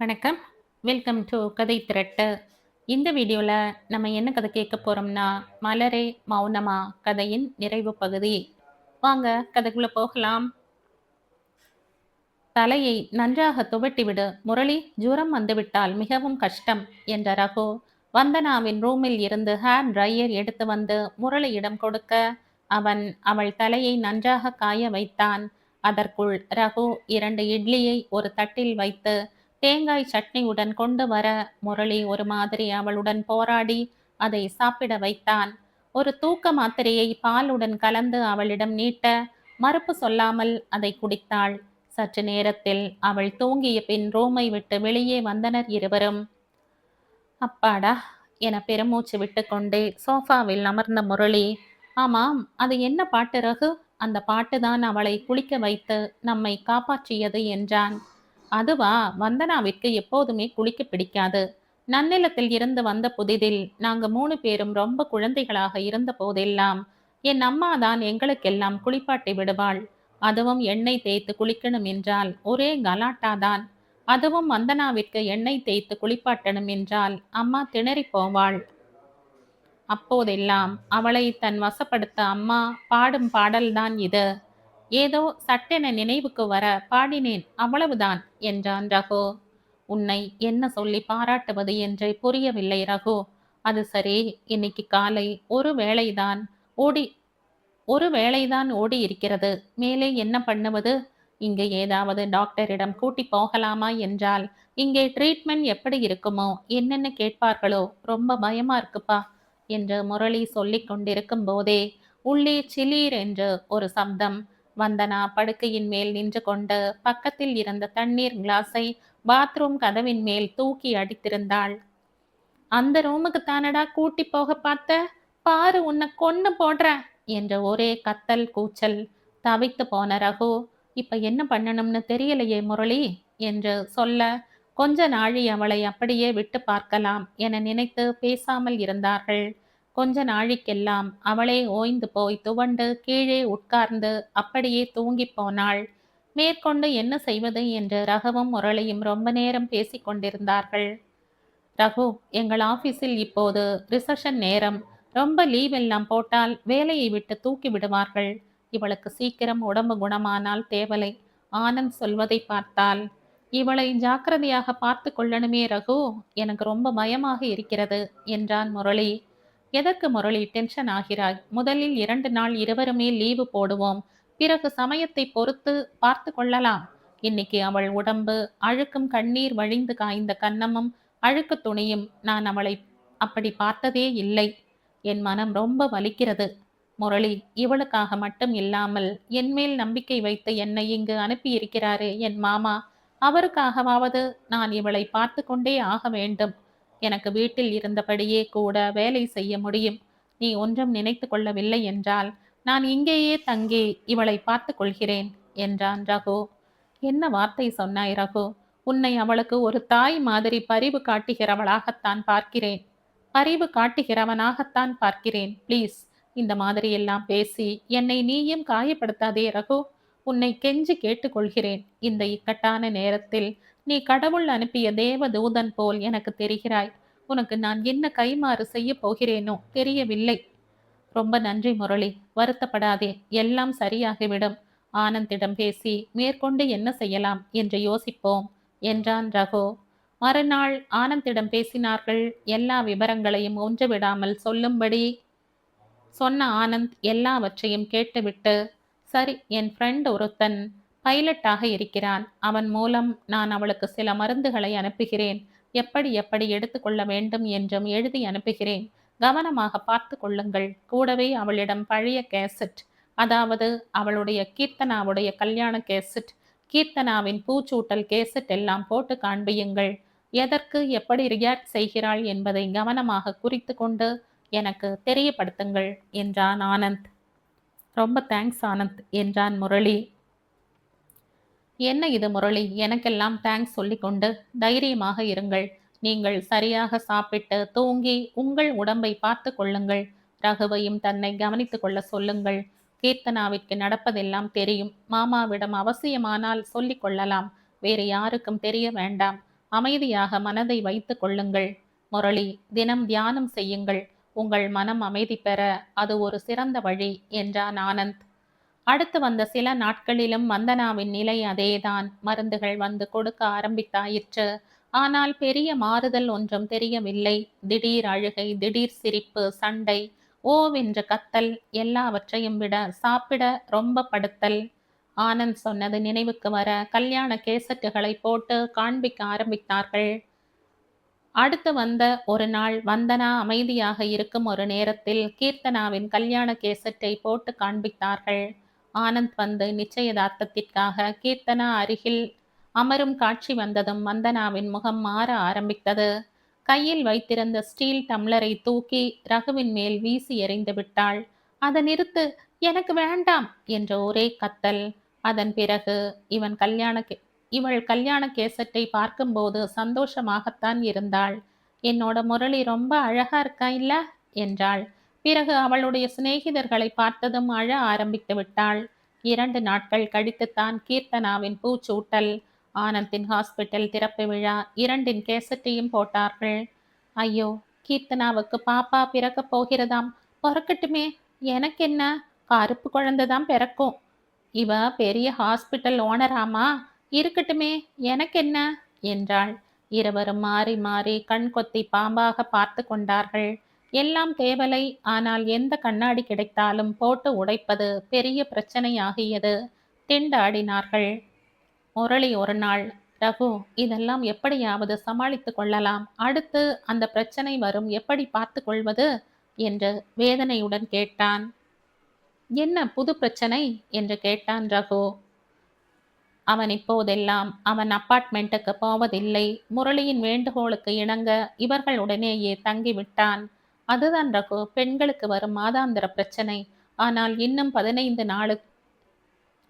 வணக்கம். Welcome to கதை திரட்டு. இந்த வீடியோவில் நம்ம என்ன கதை கேட்க போகிறோம்னா, மலரே மௌனமா கதையின் நிறைவு பகுதி. வாங்க கதைக்குள்ளே போகலாம். தலையை நன்றாக துவட்டிவிடு முரளி, ஜுரம் வந்துவிட்டால் மிகவும் கஷ்டம் என்ற ரகு வந்தனாவின் ரூமில் இருந்து ஹேர் ட்ரையர் எடுத்து வந்து முரளியிடம் கொடுக்க அவள் தலையை நன்றாக காய வைத்தான். அதற்குள் ரகு 2 இட்லியை ஒரு தட்டில் வைத்து தேங்காய் சட்னியுடன் கொண்டு வர முரளி ஒரு மாதிரி அவளுடன் போராடி அதை சாப்பிட வைத்தான். ஒரு தூக்க மாத்திரையை பாலுடன் கலந்து அவளிடம் நீட்ட மறுப்பு சொல்லாமல் அதை குடித்தாள். சற்று நேரத்தில் அவள் தூங்கிய பின் ரூமை விட்டு வெளியே வந்தனர் இருவரும். அப்பாடா என பெருமூச்சு விட்டுக்கொண்டே சோஃபாவில் அமர்ந்த முரளி, ஆமாம், அது என்ன பாட்டு ரகு? அந்த பாட்டுதான் அவளை குளிக்க வைத்து நம்மை காப்பாற்றியது என்றான். அதுவா, வந்தனாவிற்கு எப்போதுமே குளிக்க பிடிக்காது. நன்னிலத்தில் இருந்து வந்த புதிதில் நாங்க 3 பேரும் ரொம்ப குழந்தைகளாக இருந்த போதெல்லாம் என் அம்மா தான் எங்களுக்கெல்லாம் குளிப்பாட்டி விடுவாள். அதுவும் எண்ணெய் தேய்த்து குளிக்கணும் என்றால் ஒரே கலாட்டாதான். அதுவும் வந்தனாவிற்கு எண்ணெய் தேய்த்து குளிப்பாட்டணும் என்றால் அம்மா திணறி போவாள். அப்போதெல்லாம் அவளை தன் வசப்படுத்த அம்மா பாடும் பாடல்தான் இது. ஏதோ சட்டென நினைவுக்கு வர பாடினேன், அவ்வளவுதான் என்றான் ரகு. உன்னை என்ன சொல்லி பாராட்டுவது என்றே புரியவில்லை ரகு. அது சரி, இன்னைக்கு காலை ஓடி ஒரு வேளைதான் ஓடி இருக்கிறது. மேலே என்ன பண்ணுவது? இங்கே ஏதாவது டாக்டரிடம் கூட்டி போகலாமா என்றால் இங்கே ட்ரீட்மெண்ட் எப்படி இருக்குமோ, என்னென்ன கேட்பார்களோ, ரொம்ப பயமா இருக்குப்பா என்று முரளி சொல்லிக் கொண்டிருக்கும் போதே உள்ளே சிலீர் என்று ஒரு சப்தம். வந்தனா படுக்கையின் மேல் நின்று கொண்டு பக்கத்தில் இருந்த தண்ணீர் கிளாஸை பாத்ரூம் கதவின் மேல் தூக்கி அடித்திருந்தாள். அந்த ரூமுக்கு தானடா கூட்டி போக பார்த்த? பாரு, உன்னை கொன்னு போடுற என்ற ஒரே கத்தல் கூச்சல். தவித்து போன ரகு, இப்ப என்ன பண்ணணும்னு தெரியலையே முரளி என்று சொல்ல, கொஞ்ச நாழி அவளை அப்படியே விட்டு பார்க்கலாம் என நினைத்து பேசாமல் இருந்தார்கள். கொஞ்ச நாழிக்கெல்லாம் அவளே ஓய்ந்து போய் துவண்டு கீழே உட்கார்ந்து அப்படியே தூங்கி போனாள். மேற்கொண்டு என்ன செய்வது என்று ரகுவும் முரளியும் ரொம்ப நேரம் பேசிக் கொண்டிருந்தார்கள். ரகு, எங்கள் ஆபீஸில் இப்போது ரிசப்ஷன் நேரம். ரொம்ப லீவ் எல்லாம் போட்டால் வேலையை விட்டு தூக்கி விடுவார்கள். இவளுக்கு சீக்கிரம் உடம்பு குணமானால் தேவலை. ஆனந்த் சொல்வதை பார்த்தால் இவளை ஜாக்கிரதையாக பார்த்து கொள்ளணுமே ரகு. எனக்கு ரொம்ப பயமாக இருக்கிறது என்றான் முரளி. எதற்கு முரளி டென்ஷன் ஆகிறாய்? முதலில் 2 நாள் இருவருமே லீவு போடுவோம். பிறகு சமயத்தை பொறுத்து பார்த்து கொள்ளலாம். இன்னைக்கு அவள் உடம்பு அழுக்கும் கண்ணீர் வழிந்து காய்ந்த கன்னமும் அழுக்கு துணியும். நான் அவளை அப்படி பார்த்ததே இல்லை. என் மனம் ரொம்ப வலிக்கிறது. முரளி, இவளுக்காக மட்டும் இல்லாமல் என்மேல் நம்பிக்கை வைத்து என்னை இங்கு அனுப்பியிருக்கிறாரே என் மாமா, அவருக்காகவாவது நான் இவளை பார்த்து கொண்டே ஆக வேண்டும். எனக்கு வீட்டில் இருந்தபடியே கூட வேலை செய்ய முடியும். நீ ஒன்றும் நினைத்து கொள்ளவில்லை என்றால் நான் இங்கேயே தங்கி இவளை பார்த்து கொள்கிறேன் என்றான் ரகு. என்ன வார்த்தை சொன்னாய் ரகு? உன்னை அவளுக்கு ஒரு தாய் மாதிரி பரிவு காட்டுகிறவனாகத்தான் பார்க்கிறேன். ப்ளீஸ், இந்த மாதிரி எல்லாம் பேசி என்னை நீயும் காயப்படுத்தாதே ரகு. உன்னை கெஞ்சி கேட்டுக்கொள்கிறேன். இந்த இக்கட்டான நேரத்தில் நீ கடவுள் அனுப்பிய தேவ தூதன் போல் எனக்கு தெரிகிறாய். உனக்கு நான் என்ன கைமாறு செய்ய போகிறேனோ தெரியவில்லை. ரொம்ப நன்றி முரளி, வருத்தப்படாதே, எல்லாம் சரியாகிவிடும். ஆனந்திடம் பேசி மேற்கொண்டு என்ன செய்யலாம் என்று யோசிப்போம் என்றான் ரகு. மறுநாள் ஆனந்திடம் பேசினார்கள். எல்லா விவரங்களையும் ஒன்று விடாமல் சொல்லும்படி சொன்ன ஆனந்த் எல்லாவற்றையும் கேட்டுவிட்டு, சரி, என் ஃப்ரெண்ட் ஒருத்தன் பைலட்டாக இருக்கிறான். அவன் மூலம் நான் அவளுக்கு சில மருந்துகளை அனுப்புகிறேன். எப்படி எப்படி எடுத்துக்கொள்ள வேண்டும் என்றும் எழுதி அனுப்புகிறேன். கவனமாக பார்த்து கொள்ளுங்கள். கூடவே அவளிடம் பழைய கேசட், அதாவது அவளுடைய கீர்த்தனாவுடைய கல்யாண கேசட், கீர்த்தனாவின் பூச்சூட்டல் கேசட் எல்லாம் போட்டு காண்பியுங்கள். எதற்கு எப்படி ரியாக்ட் செய்கிறாள் என்பதை கவனமாக குறித்து கொண்டு எனக்கு தெரியப்படுத்துங்கள் என்றான் ஆனந்த். ரொம்ப தேங்க்ஸ் ஆனந்த் என்றான் முரளி. என்ன இது முரளி, எனக்கெல்லாம் தேங்க்ஸ் சொல்லிக்கொண்டு? தைரியமாக இருங்கள். நீங்கள் சரியாக சாப்பிட்டு தூங்கி உங்கள் உடம்பை பார்த்து கொள்ளுங்கள். ரகுவையும் தன்னை கவனித்துக் கொள்ள சொல்லுங்கள். கீர்த்தனாவிற்கு நடப்பதெல்லாம் தெரியும். மாமாவிடம் அவசியமானால் சொல்லிக் கொள்ளலாம். வேறு யாருக்கும் தெரிய வேண்டாம். அமைதியாக மனதை வைத்து கொள்ளுங்கள். முரளி, தினம் தியானம் செய்யுங்கள். உங்கள் மனம் அமைதி பெற அது ஒரு சிறந்த வழி என்றான் ஆனந்த். அடுத்து வந்த சில நாட்களிலும் வந்தனாவின் நிலை அதேதான். மருந்துகள் வந்து கொடுக்க ஆரம்பித்தாயிற்று. ஆனால் பெரிய மாறுதல் ஒன்றும் தெரியவில்லை. திடீர் அழுகை, திடீர் சிரிப்பு, சண்டை, ஓவென்று கத்தல், எல்லாவற்றையும் விட சாப்பிட ரொம்ப படுத்தல். ஆனந்த் சொன்னது நினைவுக்கு வர கல்யாண கேசட்டுகளை போட்டு காண்பிக்க ஆரம்பித்தார்கள். அடுத்து வந்த ஒரு நாள் வந்தனா அமைதியாக இருக்கும் ஒரு நேரத்தில் கீர்த்தனாவின் கல்யாண கேசட்டை போட்டு காண்பித்தார்கள். ஆனந்த் வந்து நிச்சயதார்த்தத்திற்காக கீர்த்தனா அருகில் அமரும் காட்சி வந்ததும் வந்தனாவின் முகம் மாற ஆரம்பித்தது. கையில் வைத்திருந்த ஸ்டீல் டம்ளரை தூக்கி ரகுவின் மேல் வீசி எறிந்து விட்டாள். அதை நிறுத்து, எனக்கு வேண்டாம் என்ற ஒரே கத்தல். அதன் பிறகு இவள் கல்யாண கேசட்டை பார்க்கும்போது சந்தோஷமாகத்தான் இருந்தாள். என்னோட முரளி ரொம்ப அழகா இருக்கா இல்ல என்றாள். பிறகு அவளுடைய சிநேகிதர்களை பார்த்ததும் அழ ஆரம்பித்து விட்டாள். 2 நாட்கள் கழித்துத்தான் கீர்த்தனாவின் பூச்சூட்டல். ஆனந்தின் ஹாஸ்பிட்டல் திறப்பு விழா. 2 கேசட்டையும் போட்டார்கள். ஐயோ, கீர்த்தனாவுக்கு பாப்பா பிறக்கப் போகிறதாம். பிறக்கட்டுமே, எனக்கு என்ன, கருப்பு குழந்தைதான் பிறக்கும். இவ பெரிய ஹாஸ்பிட்டல் ஓனராமா, இருக்கட்டுமே, எனக்கென்ன என்றாள். இருவரும் மாறி மாறி கண் கொத்தி பாம்பாக பார்த்து கொண்டார்கள். எல்லாம் தேவலை. ஆனால் எந்த கண்ணாடி கிடைத்தாலும் போட்டு உடைப்பது பெரிய பிரச்சனையாகியது. திண்டாடினார்கள். முரளி ஒரு நாள், ரகு, இதெல்லாம் எப்படியாவது சமாளித்து கொள்ளலாம். அடுத்து அந்த பிரச்சனை வரும், எப்படி பார்த்து கொள்வது என்று வேதனையுடன் கேட்டான். என்ன புது பிரச்சனை என்று கேட்டான் ரகு. அவன் இப்போதெல்லாம் அவன் அப்பார்ட்மெண்ட்டுக்கு போவதில்லை. முரளியின் வேண்டுகோளுக்கு இணங்க இவர்களுடனேயே தங்கிவிட்டான். அதுதான் ரகு, பெண்களுக்கு வரும் மாதாந்திர பிரச்சனை. ஆனால் இன்னும் 15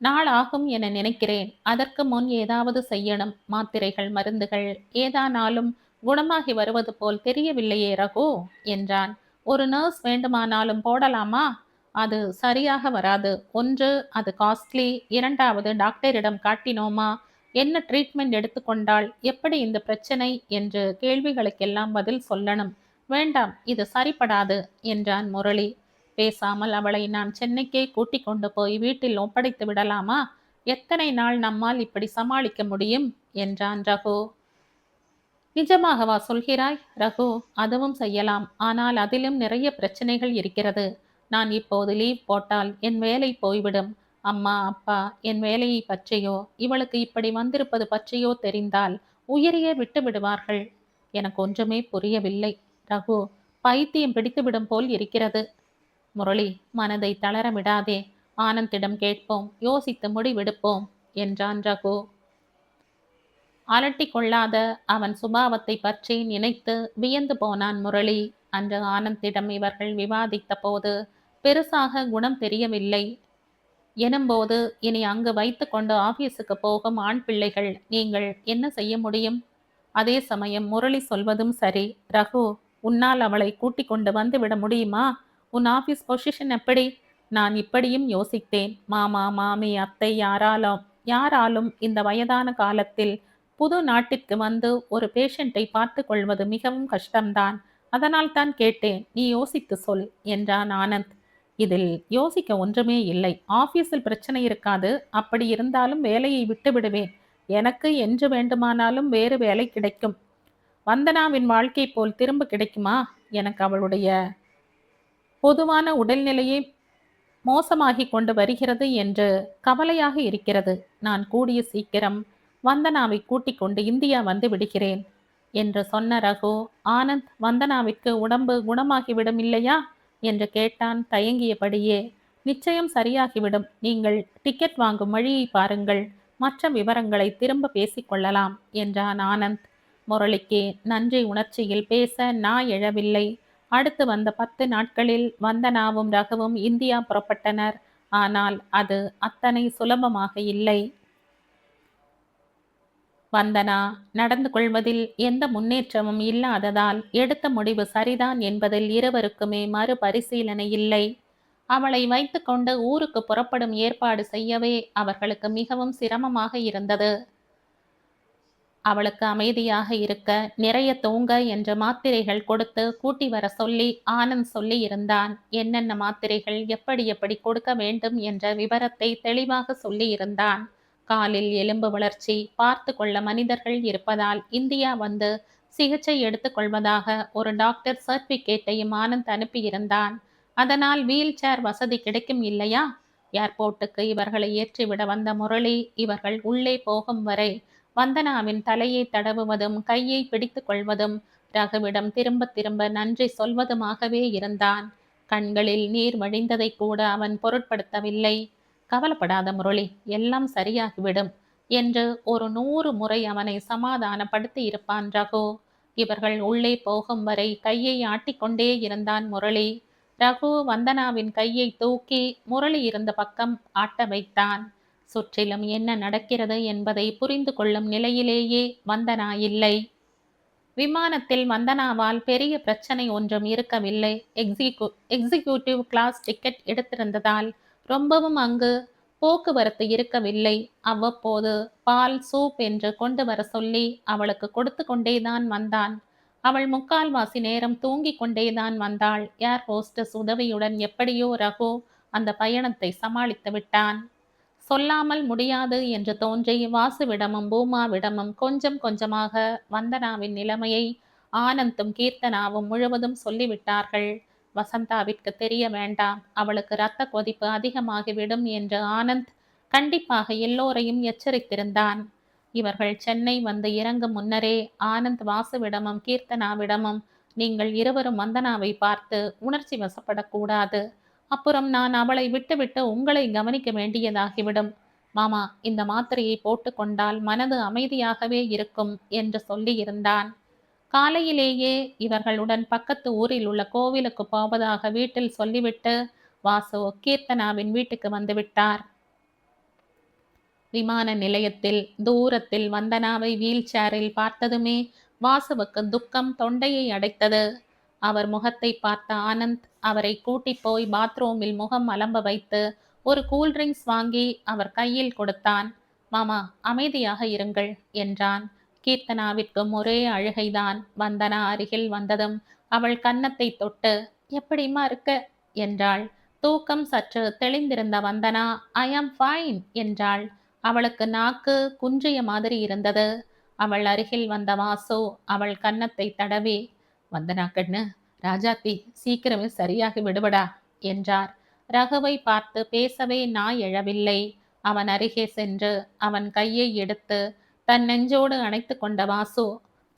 நாள் ஆகும் என நினைக்கிறேன். அதற்கு முன் ஏதாவது செய்யணும். மாத்திரைகள், மருந்துகள் ஏதானாலும் குணமாகி வருவது போல் தெரியவில்லையே ரகு என்றான். ஒரு நர்ஸ் வேண்டுமானாலும் போடலாமா? அது சரியாக வராது. ஒன்று, அது காஸ்ட்லி. இரண்டாவது, டாக்டரிடம் காட்டினோமா, என்ன ட்ரீட்மெண்ட் எடுத்துக்கொண்டால், எப்படி இந்த பிரச்சனை என்று கேள்விகளுக்கெல்லாம் பதில் சொல்லணும். வேண்டாம், இது சரிப்படாது என்றான் முரளி. பேசாமல் அவளை நான் சென்னைக்கே கூட்டிக் கொண்டு போய் வீட்டில் ஒப்படைத்து விடலாமா? எத்தனை நாள் நம்மால் இப்படி சமாளிக்க முடியும் என்றான் ரகு. நிஜமாகவா சொல்கிறாய் ரகு? அதுவும் செய்யலாம். ஆனால் அதிலும் நிறைய பிரச்சனைகள் இருக்கிறது. நான் இப்போது லீவ் போட்டால் என் வேலை போய்விடும். அம்மா, அப்பா என் வேலையை பற்றியோ இவளுக்கு இப்படி வந்திருப்பது பற்றியோ தெரிந்தால் உயிரையே விட்டு விடுவார்கள். எனக்கு ஒன்றுமே புரியவில்லை ரகு. பைத்தியம் பிடித்துவிடும் போல் இருக்கிறது. முரளி, மனதை தளர விடாதே. ஆனந்திடம் கேட்போம், யோசித்து முடிவெடுப்போம் என்றான் ரகு. அலட்டி கொள்ளாத அவன் சுபாவத்தை பற்றி நினைத்து வியந்து போனான் முரளி. அன்று ஆனந்திடம் இவர்கள் விவாதித்த போது பெருசாக குணம் தெரியவில்லை எனும்போது, இனி அங்கு வைத்து கொண்டு ஆபீஸுக்கு போகும் ஆண் பிள்ளைகள் நீங்கள் என்ன செய்ய முடியும்? அதே சமயம் முரளி சொல்வதும் சரி. ரகு, உன்னால் அவளை கூட்டிக் கொண்டு வந்து விட முடியுமா? உன் ஆபீஸ் பொசிஷன் எப்படி? நான் இப்படியும் யோசித்தேன். மாமா, மாமி, அத்தை யாராலும் இந்த வயதான காலத்தில் புது நாட்டிற்கு வந்து ஒரு பேஷண்ட்டை பார்த்து கொள்வது மிகவும் கஷ்டம்தான். அதனால் தான் கேட்டேன். நீ யோசித்து சொல் என்றான் ஆனந்த். இதில் யோசிக்க ஒன்றுமே இல்லை. ஆபீஸில் பிரச்சனை இருக்காது. அப்படி இருந்தாலும் வேலையை விட்டு விடுவேன். எனக்கு என்று வேண்டுமானாலும் வேறு வேலை கிடைக்கும். வந்தனாவின் வாழ்க்கை போல் திரும்ப கிடைக்குமா? எனக்கு அவளுடைய பொதுவான உடல்நிலையை மோசமாகி கொண்டு வருகிறது என்று கவலையாக இருக்கிறது. நான் கூடிய சீக்கிரம் வந்தனாவை கூட்டிக் கொண்டு இந்தியா வந்து விடுகிறேன் என்று சொன்ன ரகு, ஆனந்த், வந்தனாவிற்கு உடம்பு குணமாகிவிடும் இல்லையா என்று கேட்டான் தயங்கியபடியே. நிச்சயம் சரியாகிவிடும். நீங்கள் டிக்கெட் வாங்கும் வழியை பாருங்கள். மற்ற விவரங்களை திரும்ப பேசிக்கொள்ளலாம் என்றான் ஆனந்த். முரளிக்கு நன்றி உணர்ச்சியில் பேச நான் எழவில்லை. அடுத்து வந்த 10 நாட்களில் வந்தனாவும் ரகுவும் இந்தியா புறப்பட்டனர். ஆனால் அது அத்தனை சுலபமாக இல்லை. வந்தனா நடந்து கொள்வதில் எந்த முன்னேற்றமும் இல்லாததால் எடுத்த முடிவு சரிதான் என்பதில் இருவருக்குமே மறுபரிசீலனை இல்லை. அவளை வைத்துக்கொண்டு ஊருக்கு புறப்படும் ஏற்பாடு செய்யவே அவர்களுக்கு மிகவும் சிரமமாக இருந்தது. அவளுக்கு அமைதியாக இருக்க நிறைய தூங்க என்ற மாத்திரைகள் கொடுத்து கூட்டி வர சொல்லி ஆனந்த் சொல்லி இருந்தான். என்னென்ன மாத்திரைகள் எப்படி எப்படி கொடுக்க வேண்டும் என்ற விவரத்தை தெளிவாக சொல்லி இருந்தான். காலில் எலும்பு வளர்ச்சி பார்த்து கொள்ள மனிதர்கள் இருப்பதால் இந்தியா வந்து சிகிச்சை எடுத்துக்கொள்வதாக ஒரு டாக்டர் சர்டிபிகேட்டையும் ஆனந்த் அனுப்பியிருந்தான். அதனால் வீல் சேர் வசதி கிடைக்கும் இல்லையா? ஏர்போர்ட்டுக்கு இவர்களை ஏற்றிவிட வந்த முரளி இவர்கள் உள்ளே போகும் வரை வந்தனாவின் தலையை தடவுவதும் கையை பிடித்து கொள்வதும் ரகுவிடம் திரும்ப திரும்ப நன்றி சொல்வதுமாகவே இருந்தான். கண்களில் நீர் வழிந்ததை கூட அவன் பொருட்படுத்தவில்லை. கவலைப்படாத முரளி, எல்லாம் சரியாகிவிடும் என்று ஒரு 100 முறை அவனை சமாதானப்படுத்தி இருப்பான் ரகு. இவர்கள் உள்ளே போகும் வரை கையை ஆட்டிக்கொண்டே இருந்தான் முரளி. ரகு வந்தனாவின் கையை தூக்கி முரளி இருந்த பக்கம் ஆட்ட வைத்தான். சுற்றிலும் என்ன நடக்கிறது என்பதை புரிந்து கொள்ளும் நிலையிலேயே வந்தனா இல்லை. விமானத்தில் வந்தனாவால் பெரிய பிரச்சனை ஒன்றும் இருக்கவில்லை. எக்ஸிக்யூட்டிவ் கிளாஸ் டிக்கெட் எடுத்திருந்ததால் ரொம்பவும் அங்கு போக்குவரத்து இருக்கவில்லை. அவ்வப்போது பால் சூப் என்று கொண்டு வர சொல்லி அவளுக்கு கொடுத்து கொண்டேதான் வந்தான். அவள் முக்கால்வாசி நேரம் தூங்கிக் கொண்டேதான் வந்தாள். ஏர் ஹோஸ்டஸ் உதவியுடன் எப்படியோ ரகு அந்த பயணத்தை சமாளித்து விட்டான். சொல்லாமல் முடியாது என்று தோன்றி வாசுவிடமும் பூமாவிடமும் கொஞ்சம் கொஞ்சமாக வந்தனாவின் நிலைமையை ஆனந்தும் கீர்த்தனாவும் முழுவதும் சொல்லிவிட்டார்கள். வசந்தாவிற்கு தெரிய வேண்டாம், அவளுக்கு இரத்த கொதிப்பு அதிகமாகிவிடும் என்று ஆனந்த் கண்டிப்பாக எல்லோரையும் எச்சரித்திருந்தான். இவர்கள் சென்னை வந்து இறங்கும் முன்னரே ஆனந்த் வாசுவிடமும் கீர்த்தனாவிடமும் நீங்கள் இருவரும் வந்தனாவை பார்த்து உணர்ச்சி வசப்படக்கூடாது. அப்புறம் நான் அவளை விட்டுவிட்டு உங்களை கவனிக்க வேண்டியதாகிவிடும். மாமா, இந்த மாத்திரையை போட்டுக்கொண்டால் மனது அமைதியாகவே இருக்கும் என்று சொல்லியிருந்தான். காலையிலேயே இவர்களுடன் பக்கத்து ஊரில் உள்ள கோவிலுக்கு போவதாக வீட்டில் சொல்லிவிட்டு வாசு கீர்த்தனாவின் வீட்டுக்கு வந்துவிட்டார். விமான நிலையத்தில் தூரத்தில் வந்தனாவை வீல் சேரில் பார்த்ததுமே வாசுவுக்கு துக்கம் தொண்டையை அடைத்தது. அவர் முகத்தை பார்த்த ஆனந்த் அவரை கூட்டி போய் பாத்ரூமில் முகம் அலம்ப வைத்து ஒரு கூல்ட்ரிங்க்ஸ் வாங்கி அவர் கையில் கொடுத்தான். மாமா, அமைதியாக இருங்கள் என்றான். கீர்த்தனாவிற்கும் ஒரே அழுகைதான். வந்தனா அருகில் வந்ததும் அவள் கன்னத்தை தொட்டு எப்படிமா இருக்க என்றாள். தூக்கம் சற்று தெளிந்திருந்த வந்தனா ஐ ஆம் ஃபைன் என்றாள். அவளுக்கு நாக்கு குன்றிய மாதிரி இருந்தது. அவள் அருகில் வந்த வாசு அவள் கன்னத்தை தடவி வந்தனா கண்ணு, ராஜாத்தி, சீக்கிரமே சரியாகி விடுவடா என்றார். ரகுவை பார்த்து பேசவே நாய் எழவில்லை. அவன் அருகே சென்று அவன் கையை எடுத்து தன் நெஞ்சோடு அணைத்து கொண்ட வாசு,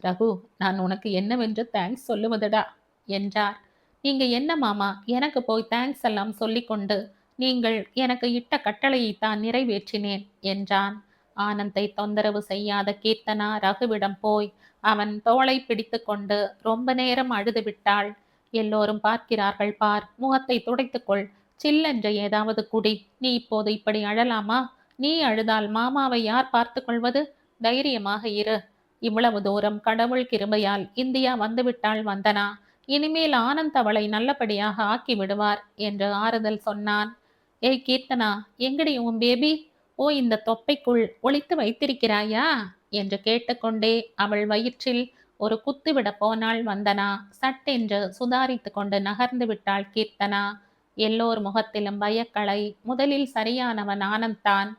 ரகு, நான் உனக்கு என்னவென்று தேங்க்ஸ் சொல்லுவதுடா என்றார். நீங்க என்ன மாமா எனக்கு போய் தேங்க்ஸ் எல்லாம் சொல்லிக்கொண்டு, நீங்கள் எனக்கு இட்ட கட்டளையை தான் நிறைவேற்றினேன் என்றான். ஆனந்தை தொந்தரவு செய்யாத கீர்த்தனா ரகுவிடம் போய் அவன் தோளை பிடித்து கொண்டு ரொம்ப நேரம் அழுது விட்டாள். எல்லோரும் பார்க்கிறார்கள் பார், முகத்தை துடைத்துக்கொள், சில்லென்று ஏதாவது குடி, நீ இப்போது இப்படி அழலாமா? நீ அழுதால் மாமாவை யார் பார்த்து கொள்வது? தைரியமாக இரு. இவ்வளவு தூரம் கடவுள் கிருபையால் இந்தியா வந்துவிட்டாள் வந்தனா. இனிமேல் ஆனந்த் அவளை நல்லபடியாக ஆக்கி விடுவார் என்று ஆறுதல் சொன்னான். ஏய் கீர்த்தனா, எங்கடி உன் பேபி? ஓ, இந்த தொப்பைக்குள் ஒளித்து வைத்திருக்கிறாயா என்று கேட்டுக்கொண்டே அவள் வயிற்றில் ஒரு குத்துவிட போனாள் வந்தனா. சட்டென்று சுதாரித்து கொண்டு நகர்ந்து விட்டாள் கீர்த்தனா. எல்லோர் முகத்திலும் பயக்களை. முதலில் சரியானவன் ஆனந்த் தான்.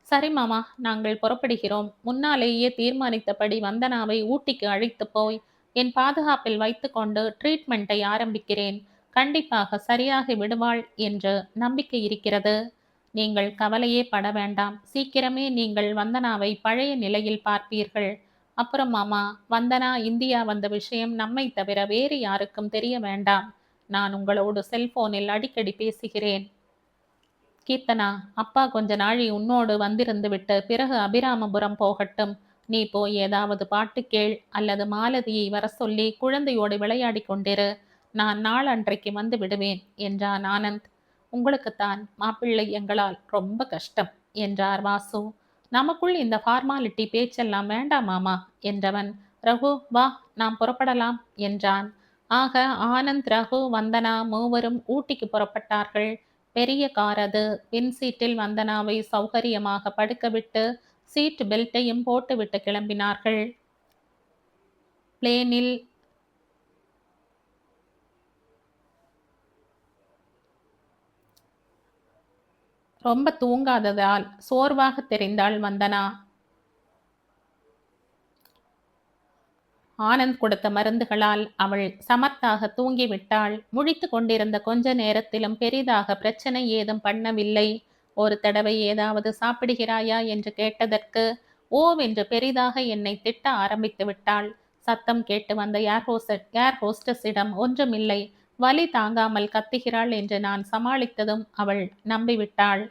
சரி மாமா, நாங்கள் புறப்படுகிறோம். முன்னாலேயே தீர்மானித்தபடி வந்தனாவை ஊட்டிக்கு அழைத்து போய் என் பாதுகாப்பில் வைத்து கொண்டு ட்ரீட்மெண்ட்டை ஆரம்பிக்கிறேன். கண்டிப்பாக சரியாகி விடுவாள் என்று நம்பிக்கை இருக்கிறது. நீங்கள் கவலையே பட வேண்டாம். சீக்கிரமே நீங்கள் வந்தனாவை பழைய நிலையில் பார்ப்பீர்கள். அப்புறம் மாமா, வந்தனா இந்தியா வந்த விஷயம் நம்மை தவிர வேறு யாருக்கும் தெரிய வேண்டாம். நான் உங்களோடு செல்போனில் அடிக்கடி பேசுகிறேன். கீர்த்தனா, அப்பா கொஞ்ச நாழி உன்னோடு வந்திருந்து விட்டு பிறகு அபிராமபுரம் போகட்டும். நீ போய் ஏதாவது பாட்டு கேள் அல்லது மாலதியை வர சொல்லி குழந்தையோடு விளையாடி கொண்டிரு. நான் நாளன்றைக்கு வந்து விடுவேன் என்றான் ஆனந்த். உங்களுக்குத்தான் மாப்பிள்ளை எங்களால் ரொம்ப கஷ்டம் என்றார் வாசு. நமக்குள் இந்த ஃபார்மாலிட்டி பேச்செல்லாம் வேண்டாம் மாமா என்றவன், ரகு வா, நாம் புறப்படலாம் என்றான். ஆக ஆனந்த், ரகு, வந்தனா மூவரும் ஊட்டிக்கு புறப்பட்டார்கள். பெரிய கார் அது. பின் சீட்டில் வந்தனாவை சௌகரியமாக படுக்கவிட்டு சீட் பெல்ட்டையும் போட்டுவிட்டு கிளம்பினார்கள். பிளேனில் ரொம்ப தூங்காததால் சோர்வாக தெரிந்தாள் வந்தனா. ஆனந்த் கொடுத்த மருந்துகளால் அவள் சமத்தாக தூங்கிவிட்டாள். முழித்து கொண்டிருந்த கொஞ்ச நேரத்திலும் பெரிதாக பிரச்சனை ஏதும் பண்ணவில்லை. ஒரு தடவை ஏதாவது சாப்பிடுகிறாயா என்று கேட்டதற்கு ஓவென்று பெரிதாக என்னை திட்ட ஆரம்பித்து விட்டாள். சத்தம் கேட்டு வந்த ஏர் ஹோஸ்டஸிடம் ஒன்றுமில்லை, வலி தாங்காமல் கத்துகிறாள் என்று நான் சமாளித்ததும் அவள் நம்பிவிட்டாள்.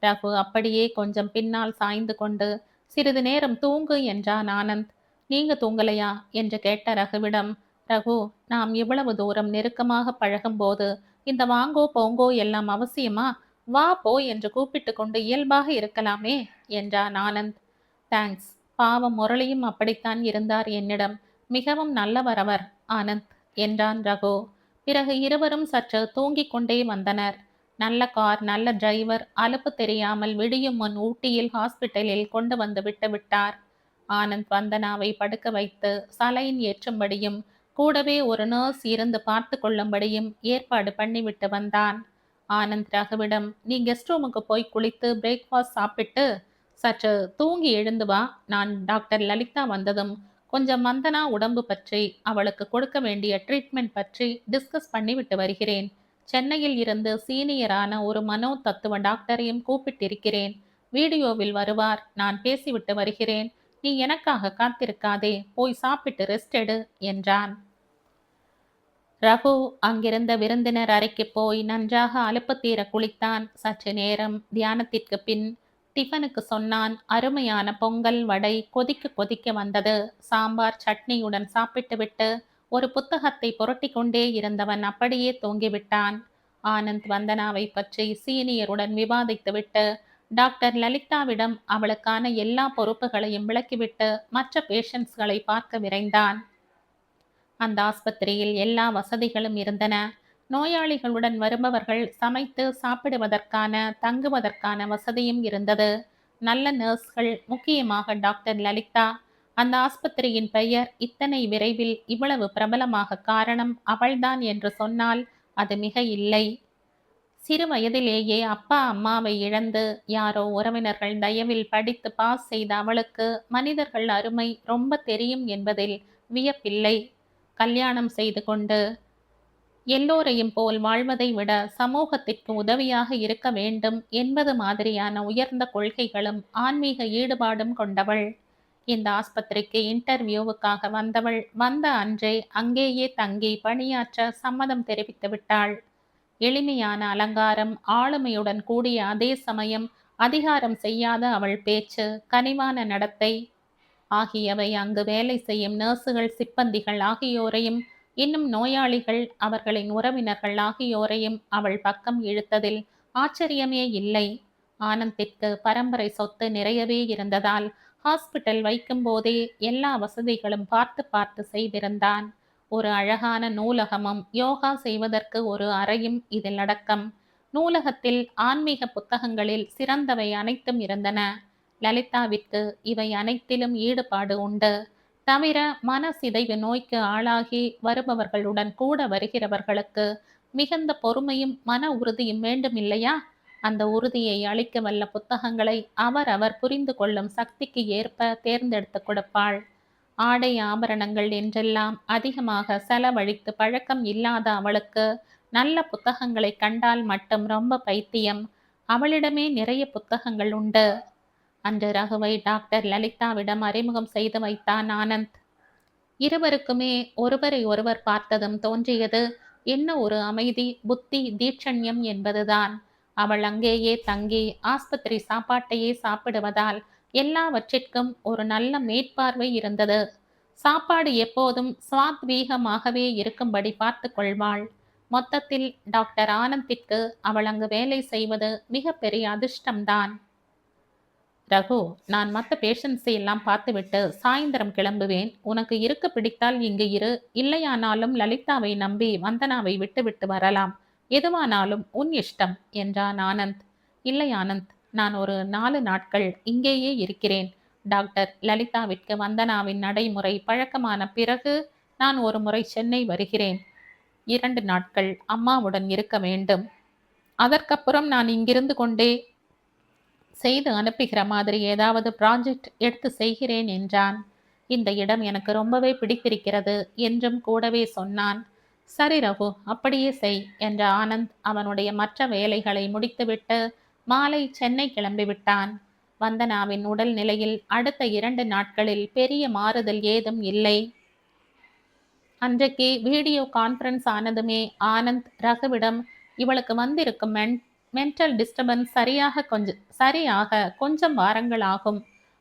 ரகு அப்படியே கொஞ்சம் பின்னால் சாய்ந்து கொண்டு சிறிது நேரம் தூங்கு என்றான் ஆனந்த். நீங்க தூங்கலையா என்று கேட்ட ரகுவிடம், ரகு, நாம் இவ்வளவு தூரம் நெருக்கமாக பழகும்போது இந்த வாங்கோ போங்கோ எல்லாம் அவசியமா? வா போ என்று கூப்பிட்டு கொண்டு இயல்பாக இருக்கலாமே என்றான் ஆனந்த். தேங்க்ஸ். பாவம், முரளியும் அப்படித்தான் இருந்தார் என்னிடம். மிகவும் நல்லவர் அவர், ஆனந்த் என்றான் ரகு. பிறகு இருவரும் சற்று தூங்கிக் கொண்டே வந்தனர். நல்ல கார், நல்ல டிரைவர், அலுப்பு தெரியாமல் விடியும் முன் ஊட்டியில் ஹாஸ்பிட்டலில் கொண்டு வந்து விட்டு விட்டார். ஆனந்த் வந்தனாவை படுக்க வைத்து சலைன் ஏற்றும்படியும் கூடவே ஒரு நர்ஸ் இருந்து பார்த்து கொள்ளும்படியும் ஏற்பாடு பண்ணிவிட்டு வந்தான். ஆனந்த் ரகுவிடம், நீ கெஸ்ட் ரூமுக்கு போய் குளித்து பிரேக்ஃபாஸ்ட் சாப்பிட்டு சற்று தூங்கி எழுந்து வா. நான் டாக்டர் லலிதா வந்ததும் கொஞ்சம் வந்தனா உடம்பு பற்றி, அவளுக்கு கொடுக்க வேண்டிய ட்ரீட்மெண்ட் பற்றி டிஸ்கஸ் பண்ணிவிட்டு வருகிறேன். சென்னையில் இருந்து சீனியரான ஒரு மனோ தத்துவ டாக்டரையும் கூப்பிட்டிருக்கிறேன். வீடியோவில் வருவார். நான் பேசிவிட்டு வருகிறேன். நீ எனக்காக காத்திருக்காதே, போய் சாப்பிட்டு ரெஸ்ட் எடு என்றான். ரகு அங்கிருந்த விருந்தினர் அறைக்கு போய் நன்றாக அலுப்பு தீர குளித்தான். சற்று நேரம் தியானத்திற்கு பின் டிஃபனுக்கு சொன்னான். அருமையான பொங்கல் வடை கொதிக்க கொதிக்க வந்தது. சாம்பார் சட்னியுடன் சாப்பிட்டுவிட்டு ஒரு புத்தகத்தை புரட்டி கொண்டே இருந்தவன் அப்படியே தூங்கிவிட்டான். ஆனந்த் வந்தனாவை பற்றி சீனியருடன் விவாதித்துவிட்டு டாக்டர் லலிதாவிடம் அவளுக்கான எல்லா பொறுப்புகளையும் விளக்கிவிட்டு மற்ற பேஷண்ட்ஸ்களை பார்க்க விரைந்தான். அந்த ஆஸ்பத்திரியில் எல்லா வசதிகளும் இருந்தன. நோயாளிகளுடன் வருபவர்கள் சமைத்து சாப்பிடுவதற்கான, தங்குவதற்கான வசதியும் இருந்தது. நல்ல நர்ஸ்கள், முக்கியமாக டாக்டர் லலிதா. அந்த ஆஸ்பத்திரியின் பெயர் இத்தனை விரைவில் இவ்வளவு பிரபலமாக காரணம் அவள்தான் என்று சொன்னால் அது மிக இல்லை. சிறு வயதிலேயே அப்பா அம்மாவை இழந்து யாரோ உறவினர்கள் தயவில் படித்து பாஸ் செய்த அவளுக்கு மனிதர்கள் அருமை ரொம்ப தெரியும் என்பதில் வியப்பில்லை. கல்யாணம் செய்து கொண்டு எல்லோரையும் போல் வாழ்வதை விட சமூகத்திற்கு உதவியாக இருக்க வேண்டும் என்பது மாதிரியான உயர்ந்த கொள்கைகளும் ஆன்மீக ஈடுபாடும் கொண்டவள். இந்த ஆஸ்பத்திரிக்கு இன்டர்வியூவுக்காக வந்தவள் வந்த அன்றே அங்கேயே தங்கி பணியாற்ற சம்மதம் தெரிவித்து விட்டாள். எளிமையான அலங்காரம், ஆளுமையுடன் கூடிய அதே சமயம் அதிகாரம் செய்யாத அவள் பேச்சு, கனிவான நடத்தை ஆகியவை அங்கு வேலை செய்யும் நர்சுகள், சிப்பந்திகள் ஆகியோரையும், இன்னும் நோயாளிகள், அவர்களின் உறவினர்கள் ஆகியோரையும் அவள் பக்கம் இழுத்ததில் ஆச்சரியமே இல்லை. ஆனந்திற்கு பரம்பரை சொத்து நிறையவே இருந்ததால் ஹாஸ்பிட்டல் வைக்கும் போதே எல்லா வசதிகளும் பார்த்து பார்த்து செய்திருந்தான். ஒரு அழகான நூலகமும் யோகா செய்வதற்கு ஒரு அறையும் இதில் அடக்கம். நூலகத்தில் ஆன்மீக புத்தகங்களில் சிறந்தவை அனைத்தும் இருந்தன. லலிதாவிற்கு இவை அனைத்திலும் ஈடுபாடு உண்டு. தவிர மனசிதைவு நோய்க்கு ஆளாகி வருபவர்களுடன் கூட வருகிறவர்களுக்கு மிகுந்த பொறுமையும் மன உறுதியும் வேண்டும் இல்லையா? அந்த உறுதியை அளிக்க வல்ல புத்தகங்களை அவர் புரிந்து கொள்ளும் சக்திக்கு ஏற்ப தேர்ந்தெடுத்து கொடுப்பாள். ஆடை ஆபரணங்கள் என்றெல்லாம் அதிகமாக செலவழித்து பழக்கம் இல்லாத அவளுக்கு நல்ல புத்தகங்களை கண்டால் மட்டும் ரொம்ப பைத்தியம். அவளிடமே நிறைய புத்தகங்கள் உண்டு. அன்று ரகுவை டாக்டர் லலிதாவிடம் அறிமுகம் செய்து வைத்தான் ஆனந்த். இருவருக்குமே ஒருவரை ஒருவர் பார்த்ததும் தோன்றியது என்ன ஒரு அமைதி, புத்தி, தீட்சண்யம் என்பதுதான். அவள் அங்கேயே தங்கி ஆஸ்பத்திரி சாப்பாட்டையே சாப்பிடுவதால் எல்லாவற்றிற்கும் ஒரு நல்ல மேற்பார்வை இருந்தது. சாப்பாடு எப்போதும் சுவாத்வீகமாகவே இருக்கும்படி பார்த்து கொள்வாள். மொத்தத்தில் டாக்டர் ஆனந்திற்கு அவள் அங்கு வேலை செய்வது மிக பெரிய அதிர்ஷ்டம்தான். ரகு, நான் மற்ற பேஷண்ட்ஸை எல்லாம் பார்த்துவிட்டு சாயந்தரம் கிளம்புவேன். உனக்கு இருக்க பிடித்தால் இங்கு இரு, இல்லையானாலும் லலிதாவை நம்பி வந்தனாவை விட்டு வரலாம். எதுவானாலும் உன் இஷ்டம் என்றான் ஆனந்த். இல்லை ஆனந்த், நான் ஒரு 4 நாட்கள் இங்கேயே இருக்கிறேன். டாக்டர் லலிதாவிற்கு வந்தனாவின் நடைமுறை பழக்கமான பிறகு நான் ஒரு முறை சென்னை வருகிறேன். 2 நாட்கள் அம்மாவுடன் இருக்க வேண்டும். அதற்கப்புறம் நான் இங்கிருந்து கொண்டே செய்து அனுப்புகிற மாதிரி ஏதாவது ப்ராஜெக்ட் எடுத்து செய்கிறேன் என்றான். இந்த இடம் எனக்கு ரொம்பவே பிடித்திருக்கிறது என்றும் கூடவே சொன்னான். சரி ரகு, அப்படியே செய் என்ற ஆனந்த் அவனுடைய மற்ற வேலைகளை முடித்துவிட்டு மாலை சென்னை கிளம்பிவிட்டான். வந்தனாவின் உடல் நிலையில் அடுத்த 2 நாட்களில் பெரிய மாறுதல் ஏதும் இல்லை. அன்றைக்கு வீடியோ கான்ஃபரன்ஸ் ஆனதுமே ஆனந்த் ரகுவிடம், இவளுக்கு வந்திருக்கும் மென்டல் டிஸ்டர்பன்ஸ் சரியாக கொஞ்சம் வாரங்கள் ஆகும்.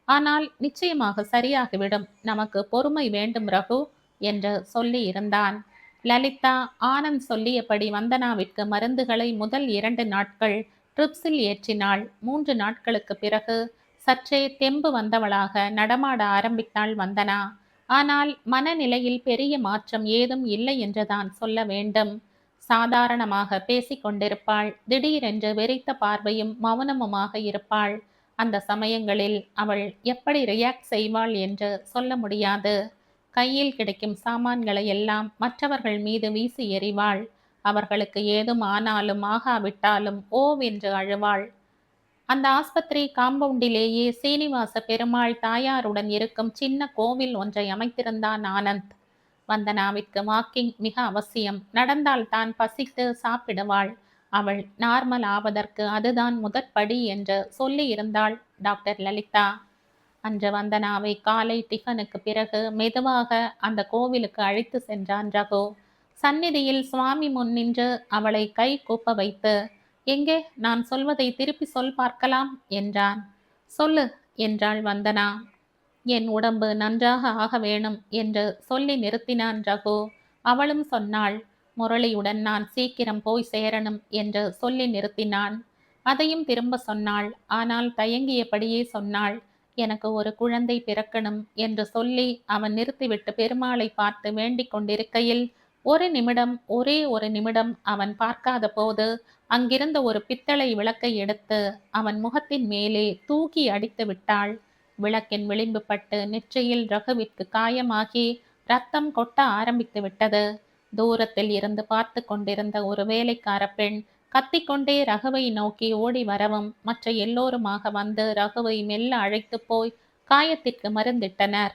ஆனால் நிச்சயமாக சரியாகிவிடும். நமக்கு பொறுமை வேண்டும் ரகு என்று சொல்லி இருந்தான். லலிதா ஆனந்த் சொல்லியபடி வந்தனாவிற்கு மருந்துகளை முதல் 2 நாட்கள் ட்ரிப்ஸில் ஏற்றினாள். 3 நாட்களுக்கு பிறகு சற்றே தெம்பு வந்தவளாக நடமாட ஆரம்பித்தாள் வந்தனா. ஆனால் மனநிலையில் பெரிய மாற்றம் ஏதும் இல்லை என்றுதான் சொல்ல வேண்டும். சாதாரணமாக பேசிக்கொண்டிருப்பாள். திடீரென்று வெறித்த பார்வையும் மௌனமுமாக இருப்பாள். அந்த சமயங்களில் அவள் எப்படி ரியாக்ட் செய்வாள் என்று சொல்ல முடியாது. கையில் கிடைக்கும் சாமான்களை எல்லாம் மற்றவர்கள் மீது வீசி எறிவாள். அவர்களுக்கு ஏதும் ஆனாலும் ஆகாவிட்டாலும் ஓவென்று அழுவாள். அந்த ஆஸ்பத்திரி காம்பவுண்டிலேயே சீனிவாச பெருமாள் தாயாருடன் இருக்கும் சின்ன கோவில் ஒன்றை அமைத்திருந்தான் ஆனந்த். வந்தனாவிற்கு வாக்கிங் மிக அவசியம். நடந்தால் தான் பசித்து சாப்பிடுவாள். அவள் நார்மல் ஆவதற்கு அதுதான் முதற்படி என்று சொல்லி இருந்தாள் டாக்டர் லலிதா. அன்று வந்தனாவை காலை டிஃபனுக்கு பிறகு மெதுவாக அந்த கோவிலுக்கு அழைத்து சென்றான் ரகு. சந்நிதியில் சுவாமி முன் நின்று அவளை கை கூப்ப வைத்து, எங்கே, நான் சொல்வதை திருப்பி சொல் பார்க்கலாம் என்றான். சொல்லு என்றாள் வந்தனா. என் உடம்பு நன்றாக ஆக வேணும் என்று சொல்லி நிறுத்தினான் ரகு. அவளும் சொன்னாள். முரளியுடன் நான் சீக்கிரம் போய் சேரணும் என்று சொல்லி நிறுத்தினான். அதையும் திரும்ப சொன்னாள். ஆனால் தயங்கியபடியே சொன்னாள். எனக்கு ஒரு குழந்தை பிறக்கணும் என்று சொல்லி அவன் நிறுத்திவிட்டு பெருமாளை பார்த்து வேண்டிக் கொண்டிருக்கையில் ஒரே ஒரு நிமிடம் அவன் பார்க்காத போது அங்கிருந்த ஒரு பித்தளை விளக்கை எடுத்து அவன் முகத்தின் மேலே தூக்கி அடித்து விட்டாள். விளக்கின் விளிம்பு பட்டு நெற்றியில் ரகுவிற்கு காயமாகி ரத்தம் கொட்ட ஆரம்பித்து விட்டது. தூரத்தில் இருந்து பார்த்து கொண்டிருந்த ஒரு வேலைக்கார பெண் கத்திக்கொண்டே ரகுவை நோக்கி ஓடி வரவும் மற்ற எல்லோருமாக வந்து ரகுவை மெல்ல அழைத்து போய் காயத்திற்கு மருந்திட்டனர்.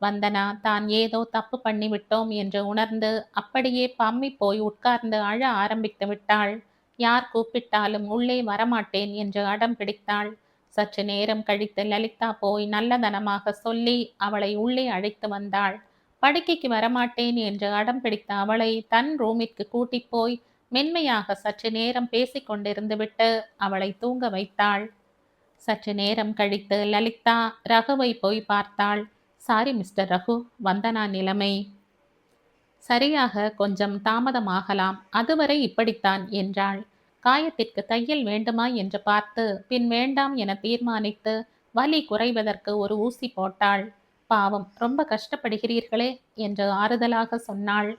வந்தனா தான் ஏதோ தப்பு பண்ணிவிட்டோம் என்று உணர்ந்து அப்படியே பம்மி போய் உட்கார்ந்து அழ ஆரம்பித்து விட்டாள். யார் கூப்பிட்டாலும் உள்ளே வரமாட்டேன் என்று அடம் பிடித்தாள். சற்று நேரம் கழித்து லலிதா போய் நல்லதனமாக சொல்லி அவளை உள்ளே அழைத்து வந்தாள். படுக்கைக்கு வரமாட்டேன் என்று அடம் பிடித்த அவளை தன் ரூமிற்கு கூட்டி போய் மென்மையாக சற்று நேரம் பேசிக்கொண்டிருந்து விட்டு அவளை தூங்க வைத்தாள். சற்று நேரம் கழித்து லலிதா ரகுவை போய் பார்த்தாள். சாரி மிஸ்டர் ரகு, வந்தனா நிலைமை சரியாக கொஞ்சம் தாமதமாகலாம். அதுவரை இப்படித்தான் என்றாள். காயத்திற்கு தையல் வேண்டுமா என்று பார்த்து பின் வேண்டாம் என தீர்மானித்து வலி குறைவதற்கு ஒரு ஊசி போட்டாள். பாவம், ரொம்ப கஷ்டப்படுகிறீர்களே என்று ஆறுதலாக சொன்னாள்.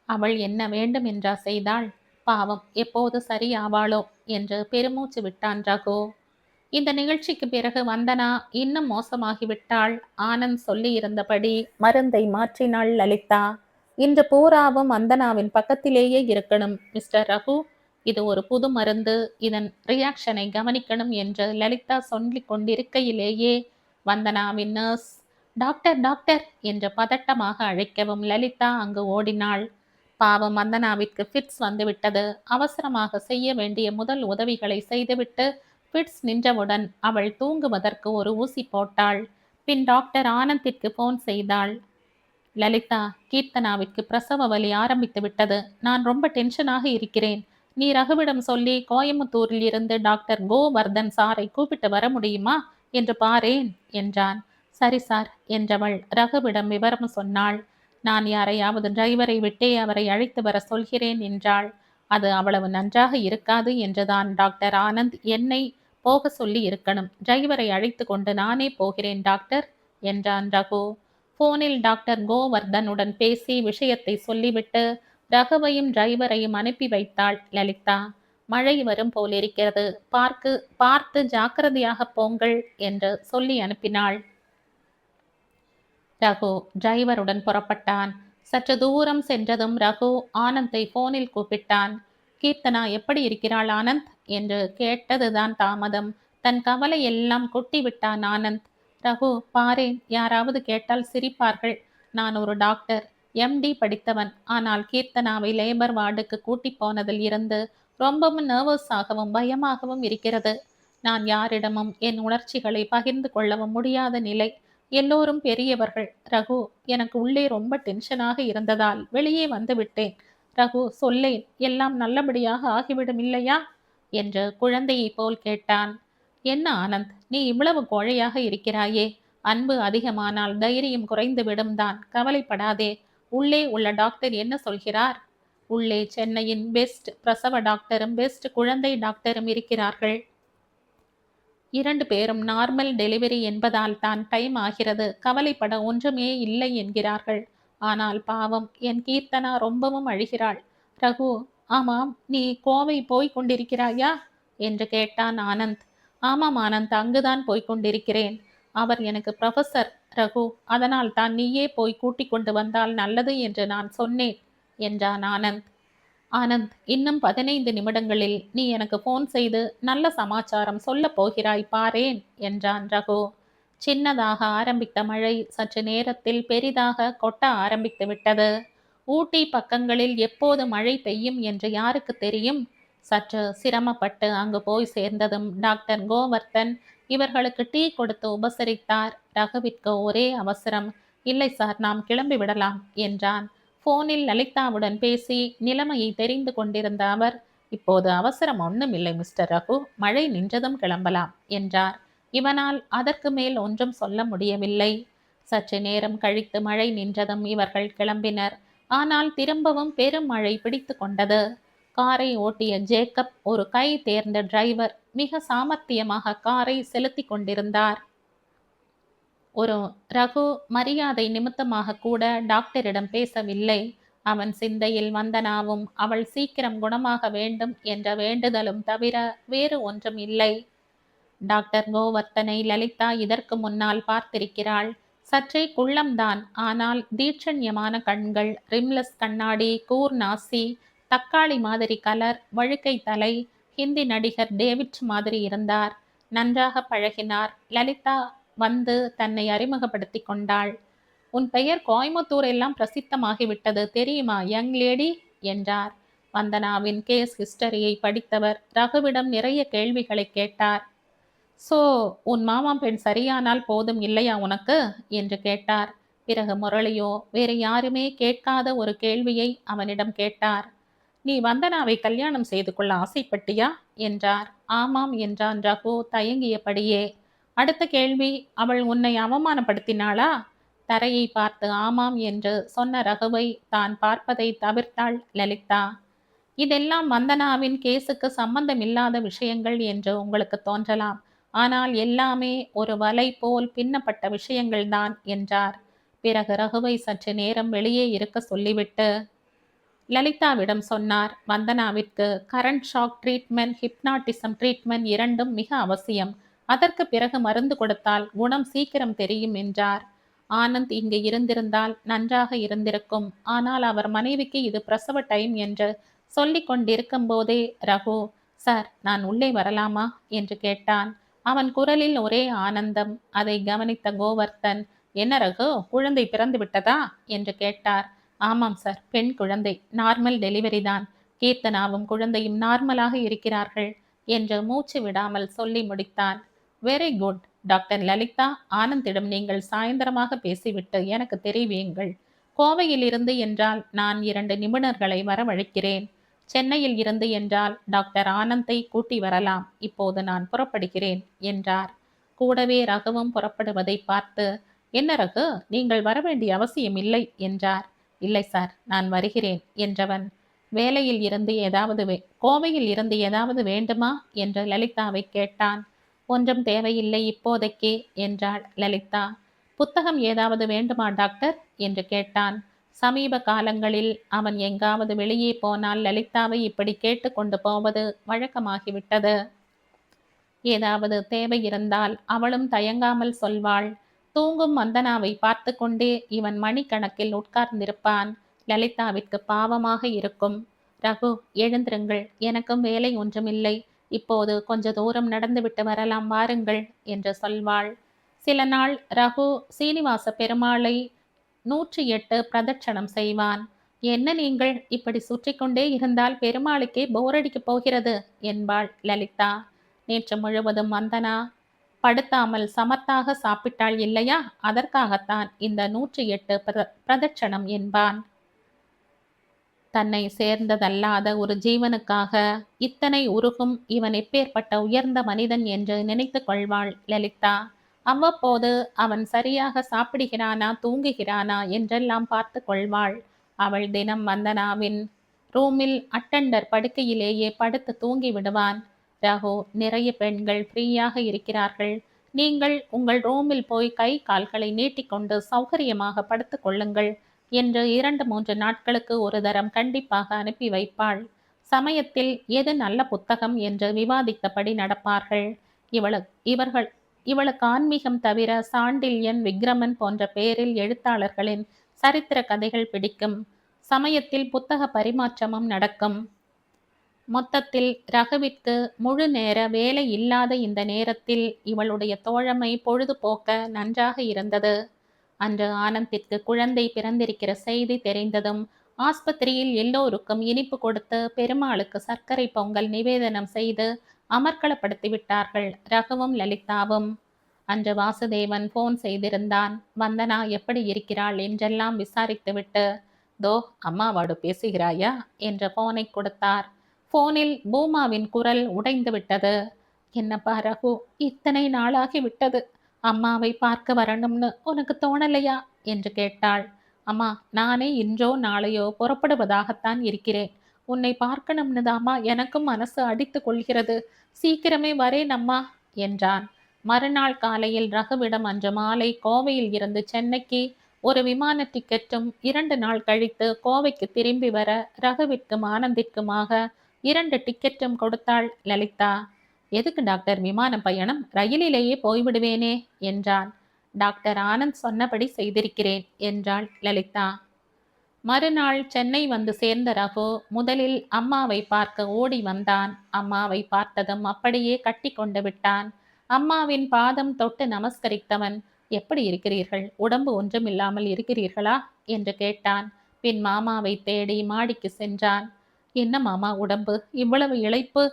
அவள் என்ன வேண்டும் என்றா செய்தாள்? பாவம், எப்போது சரியாவாளோ என்று பெருமூச்சு விட்டான் ரகு. இந்த நிகழ்ச்சிக்கு பிறகு வந்தனா இன்னும் மோசமாகிவிட்டாள். ஆனந்த் சொல்லி இருந்தபடி மருந்தை மாற்றினாள் லலிதா. இன்று பூராவும் வந்தனாவின் பக்கத்திலேயே இருக்கணும் மிஸ்டர் ரகு. இது ஒரு புது மருந்து, இதன் ரியாக்ஷனை கவனிக்கணும் என்று லலிதா சொல்லிக் கொண்டிருக்கையிலேயே வந்தனாவின் நர்ஸ் டாக்டர் டாக்டர் என்று பதட்டமாக அழைக்கவும் லலிதா அங்கு ஓடினாள். பாவம், வந்தனாவிற்கு ஃபிட்ஸ் வந்துவிட்டது. அவசரமாக செய்ய வேண்டிய முதல் உதவிகளை செய்துவிட்டு ஃபிட்ஸ் நின்றவுடன் அவள் தூங்குவதற்கு ஒரு ஊசி போட்டாள். பின் டாக்டர் ஆனந்திற்கு போன் செய்தாள். லலிதா, கீர்த்தனாவிற்கு பிரசவ வலி ஆரம்பித்து விட்டது. நான் ரொம்ப டென்ஷனாக இருக்கிறேன். நீ ரகுவிடம் சொல்லி கோயம்புத்தூரில் இருந்து டாக்டர் கோவர்தன் சாரை கூப்பிட்டு வர முடியுமா என்று பாரேன் என்றான். சரி சார் என்றவள் ரகுவிடம் விவரம் சொன்னாள். நான் யாரையாவது டிரைவரை விட்டே அவரை அழைத்து வர சொல்கிறேன் என்றாள். அது அவ்வளவு நன்றாக இருக்காது என்றுதான் டாக்டர் ஆனந்த் என்னை போக சொல்லி இருக்கணும். டிரைவரை அழைத்து கொண்டு நானே போகிறேன் டாக்டர் என்றான் ரகு. போனில் டாக்டர் கோவர்தனுடன் பேசி விஷயத்தை சொல்லிவிட்டு ரகுவையும் டிரைவரையும் அனுப்பி வைத்தாள் லலிதா. மழை வரும் போலிருக்கிறது, பார்த்து ஜாக்கிரதையாக போங்கள் என்று சொல்லி அனுப்பினாள். ரகு டிரைவருடன் புறப்பட்டான். சற்று தூரம் சென்றதும் ரகு ஆனந்தை போனில் கூப்பிட்டான். கீர்த்தனா எப்படி இருக்கிறாள் ஆனந்த் என்று கேட்டதுதான் தாமதம். தன் கவலை எல்லாம் கொட்டிவிட்டான் ஆனந்த். ரகு, பாரேன், யாராவது கேட்டால் சிரிப்பார்கள். நான் ஒரு டாக்டர், எம்டி படித்தவன். ஆனால் கீர்த்தனாவை லேபர் வார்டுக்கு கூட்டி போனதில் இருந்து ரொம்பவும் நர்வஸாகவும் பயமாகவும் இருக்கிறது. நான் யாரிடமும் என் உணர்ச்சிகளை பகிர்ந்து கொள்ளவும் முடியாத நிலை. எல்லோரும் பெரியவர்கள். ரகு, எனக்கு உள்ளே ரொம்ப டென்ஷனாக இருந்ததால் வெளியே வந்து விட்டேன். ரகு, சொல்லேன், எல்லாம் நல்லபடியாக ஆகிவிடும் இல்லையா என்று குழந்தையைப் போல் கேட்டான். என்ன ஆனந்த், நீ இவ்வளவு கோழையாக இருக்கிறாயே? அன்பு அதிகமானால் தைரியம் குறைந்துவிடும் தான். கவலைப்படாதே. உள்ளே உள்ள டாக்டர் என்ன சொல்கிறார்? உள்ளே சென்னையின் பெஸ்ட் பிரசவ டாக்டரும் பெஸ்ட் குழந்தை டாக்டரும் இருக்கிறார்கள். 2 பேரும் நார்மல் டெலிவரி என்பதால் தான் டைம் ஆகிறது. கவலைப்பட ஒன்றுமே இல்லை என்கிறார்கள். ஆனால் பாவம், என் கீர்த்தனா ரொம்பவும் அழுகிறாள். ரகு, ஆமாம், நீ கோவை போய் கொண்டிருக்கிறாயா என்று கேட்டான் ஆனந்த். ஆமாம் ஆனந்த், அங்குதான் போய்க் கொண்டிருக்கிறேன். அவர் எனக்கு ப்ரொஃபசர் ரகு. அதனால் தான் நீயே போய் கூட்டிக் கொண்டு வந்தால் நல்லது என்று நான் சொன்னேன் என்றான் ஆனந்த். ஆனந்த், இன்னும் 15 நிமிடங்களில் நீ எனக்கு போன் செய்து நல்ல சமாச்சாரம் சொல்லப் போகிறாய் பாரேன் என்றான் ரகு. சின்னதாக ஆரம்பித்த மழை சற்று நேரத்தில் பெரிதாக கொட்ட ஆரம்பித்து விட்டது. ஊட்டி பக்கங்களில் எப்போது மழை பெய்யும் என்று யாருக்கு தெரியும்? சற்று சிரமப்பட்டு அங்கு போய் சேர்ந்ததும் டாக்டர் கோவர்த்தன் இவர்களுக்கு டீ கொடுத்து உபசரித்தார். ரகுவிற்கு ஒரே அவசரம். இல்லை சார், நாம் கிளம்பி விடலாம் என்றான். போனில் லலிதாவுடன் பேசி நிலைமையை தெரிந்து கொண்டிருந்த அவர், இப்போது அவசரம் ஒன்றுமில்லை மிஸ்டர் ரகு, மழை நின்றதும் கிளம்பலாம் என்றார். இவனால் அதற்கு மேல் ஒன்றும் சொல்ல முடியவில்லை. சற்று நேரம் கழித்து மழை நின்றதும் இவர்கள் கிளம்பினர். ஆனால் திரும்பவும் பெரும் மழை பிடித்து கொண்டது. காரை ஓட்டிய ஜேக்கப் ஒரு கை தேர்ந்த டிரைவர் மிக சாமர்த்தியமாக காரை செலுத்தி கொண்டிருந்தார். ஒரு ரகு மரியாதை நிமித்தமாக கூட டாக்டரிடம் பேசவில்லை. அவன் சிந்தையில் வந்தனாவும் அவள் சீக்கிரம் குணமாக வேண்டும் என்ற வேண்டுதலும் தவிர வேறு ஒன்றும் இல்லை. டாக்டர் கோவர்த்தனை லலிதா இதற்கு முன்னால் பார்த்திருக்கிறாள். சற்றே குள்ளம்தான், ஆனால் தீட்சண்யமான கண்கள், ரிம்லெஸ் கண்ணாடி, கூர் நாசி, தக்காளி மாதிரி கலர், வழுக்கை தலை. ஹிந்தி நடிகர் டேவிட் மாதிரி இருந்தார். நன்றாக பழகினார். லலிதா வந்து தன்னை அறிமுகப்படுத்தி கொண்டாள். உன் பெயர் கோயமுத்தூர் எல்லாம் பிரசித்தமாகிவிட்டது தெரியுமா யங் லேடி என்றார். வந்தனாவின் கேஸ் ஹிஸ்டரியை படித்தவர் ரகுவிடம் நிறைய கேள்விகளை கேட்டார். சோ, உன் மாமா பெண் சரியானால் போதும் இல்லையா உனக்கு என்று கேட்டார். பிறகு முரளியோ வேறு யாருமே கேட்காத ஒரு கேள்வியை அவனிடம் கேட்டார். நீ வந்தனாவை கல்யாணம் செய்து கொள்ள ஆசைப்பட்டியா என்றார். ஆமாம் என்றான் ரகு தயங்கியபடியே. அடுத்த கேள்வி, அவள் உன்னை அவமானப்படுத்தினாளா? தரையை பார்த்து ஆமாம் என்று சொன்ன ரகுவை தான் பார்ப்பதை தவிர்த்தாள் லலிதா. இதெல்லாம் வந்தனாவின் கேஸுக்கு சம்பந்தமில்லாத விஷயங்கள் என்று உங்களுக்கு தோன்றலாம். ஆனால் எல்லாமே ஒரு வலை போல் பின்னப்பட்ட விஷயங்கள்தான் என்றார். பிறகு ரகுவை சற்று நேரம் வெளியே இருக்க சொல்லிவிட்டு லலிதாவிடம் சொன்னார். வந்தனாவிற்கு current shock treatment, hypnotism treatment இரண்டும் மிக அவசியம். அதற்கு பிறகு மருந்து கொடுத்தால் குணம் சீக்கிரம் தெரியும் என்றார். ஆனந்த் இங்கு இருந்திருந்தால் நன்றாக இருந்திருக்கும். ஆனால் அவர் மனைவிக்கு இது பிரசவ டைம் என்று சொல்லிக் கொண்டிருக்கும் போதே ரகு, சார், நான் உள்ளே வரலாமா என்று கேட்டான். அவன் குரலில் ஒரே ஆனந்தம். அதை கவனித்த கோவர்த்தன், என்ன ரகு, குழந்தை பிறந்து விட்டதா என்று கேட்டார். ஆமாம் சார், பெண் குழந்தை, நார்மல் டெலிவரி தான். கீர்த்தனாவும் குழந்தையும் நார்மலாக இருக்கிறார்கள் என்று மூச்சு விடாமல் சொல்லி முடித்தான். Very good. டாக்டர் லலிதா, ஆனந்திடம் நீங்கள் சாயந்தரமாக பேசிவிட்டு எனக்கு தெரிவியுங்கள். கோவையில் இருந்து என்றால் நான் 2 நிபுணர்களை வரவழைக்கிறேன். சென்னையில் இருந்து என்றால் டாக்டர் ஆனந்தை கூட்டி வரலாம். இப்போது நான் புறப்படுகிறேன் என்றார். கூடவே ரகுவும் புறப்படுவதை பார்த்து, என்ன ரகு, நீங்கள் வரவேண்டிய அவசியம் இல்லை என்றார். இல்லை சார், நான் வருகிறேன் என்றவன், வேலையில் இருந்து ஏதாவது கோவையில் இருந்து ஏதாவது வேண்டுமா என்று லலிதாவை கேட்டான். ஒன்றும் தேவையில்லை இப்போதைக்கு என்றாள் லலிதா. புத்தகம் ஏதாவது வேண்டுமா டாக்டர் என்று கேட்டான். சமீப காலங்களில் அவன் எங்காவது வெளியே போனால் லலிதாவை இப்படி கேட்டு கொண்டு போவது வழக்கமாகிவிட்டது. ஏதாவது தேவை இருந்தால் அவளும் தயங்காமல் சொல்வாள். தூங்கும் வந்தனாவை பார்த்து கொண்டே இவன் மணிக்கணக்கில் உட்கார்ந்திருப்பான். லலிதாவிற்கு பாவமாக இருக்கும். ரகு, எழுந்திருங்கள், எனக்கும் வேலை ஒன்றுமில்லை, இப்போது கொஞ்ச தூரம் நடந்துவிட்டு வரலாம், வாருங்கள் என்று சொல்வாள். சில நாள் ரகு சீனிவாச பெருமாளை 108 பிரதட்சணம் செய்வான். என்ன நீங்கள் இப்படி சுற்றி கொண்டே இருந்தால் பெருமாளுக்கே போரடிக்கப் போகிறது என்பாள் லலிதா. நேற்று முழுவதும் வந்தனா படுத்தாமல் சமத்தாக சாப்பிட்டாள் இல்லையா, அதற்காகத்தான் இந்த 108 பிரதட்சணம் என்பான். தன்னை சேர்ந்ததல்லாத ஒரு ஜீவனுக்காக இத்தனை உருகும் இவன் எப்பேற்பட்ட உயர்ந்த மனிதன் என்று நினைத்து கொள்வாள் லலிதா. அவ்வப்போது அவன் சரியாக சாப்பிடுகிறானா தூங்குகிறானா என்றெல்லாம் பார்த்து கொள்வாள். அவள் தினம் வந்தனாவின் ரூமில் அட்டண்டர் படுக்கையிலேயே படுத்து தூங்கி விடுவான். ரகு, நிறைய பெண்கள் ஃப்ரீயாக இருக்கிறார்கள், நீங்கள் உங்கள் ரூமில் போய் கை கால்களை நீட்டிக்கொண்டு சௌகரியமாக படுத்து கொள்ளுங்கள் என்று 2-3 நாட்களுக்கு ஒரு தரம் கண்டிப்பாக அனுப்பி வைப்பாள். சமயத்தில் எது நல்ல புத்தகம் என்று விவாதித்தபடி நடப்பார்கள். இவளுக்கு ஆன்மீகம் தவிர சாண்டில்யன், விக்ரமன் போன்ற பேரில் எழுத்தாளர்களின் சரித்திர கதைகள் பிடிக்கும். சமயத்தில் புத்தக பரிமாற்றமும் நடக்கும். மொத்தத்தில் ரகுவிற்கு முழு நேர வேலை இல்லாத இந்த நேரத்தில் இவளுடைய தோழமை பொழுதுபோக்க நன்றாக இருந்தது. அன்று ஆனந்திற்கு குழந்தை பிறந்திருக்கிற செய்தி தெரிந்ததும் ஆஸ்பத்திரியில் எல்லோருக்கும் இனிப்பு கொடுத்து பெருமாளுக்கு சர்க்கரை பொங்கல் நிவேதனம் செய்து அமர்க்களப்படுத்தி விட்டார்கள் ரகுவும் லலிதாவும். அன்று வாசுதேவன் போன் செய்திருந்தான். வந்தனா எப்படி இருக்கிறாள் என்றெல்லாம் விசாரித்துவிட்டு, தோ அம்மாவோடு பேசுகிறாயா என்ற போனை கொடுத்தார். போனில் பூமாவின் குரல் உடைந்து விட்டது. என்னப்பா ரகு, இத்தனை நாளாகி விட்டது, அம்மாவை பார்க்க வரணும்னு உனக்கு தோணலையா என்று கேட்டாள். அம்மா, நானே இன்றோ நாளையோ புறப்படுவதாகத்தான் இருக்கிறேன். உன்னை பார்க்கணும்னு தாமா எனக்கும் மனசு அடித்து கொள்கிறது. சீக்கிரமே வரேன் அம்மா என்றான். மறுநாள் காலையில் ரகுவிடம் அன்று மாலை கோவையில் இருந்து சென்னைக்கு ஒரு விமான டிக்கெட்டும் 2 நாள் கழித்து கோவைக்கு திரும்பி வர ரகுவிற்கும் ஆனந்திற்குமாக 2 டிக்கெட்டும் கொடுத்தாள் லலிதா. எதுக்கு டாக்டர் விமான பயணம், ரயிலிலேயே போய்விடுவேனே என்றான். டாக்டர் ஆனந்த் சொன்னபடி செய்திருக்கிறேன் என்றாள் லலிதா. மறுநாள் சென்னை வந்து சேர்ந்த ரகு முதலில் அம்மாவை பார்க்க ஓடி வந்தான். அம்மாவை பார்த்ததும் அப்படியே கட்டி கொண்டு விட்டான். அம்மாவின் பாதம் தொட்டு நமஸ்கரித்தவன், எப்படி இருக்கிறீர்கள், உடம்பு ஒன்றுமில்லாமல் இருக்கிறீர்களா என்று கேட்டான். பின் மாமாவை தேடி மாடிக்கு சென்றான். என்ன மாமா உடம்பு, இவ்வளவு இளைப்பு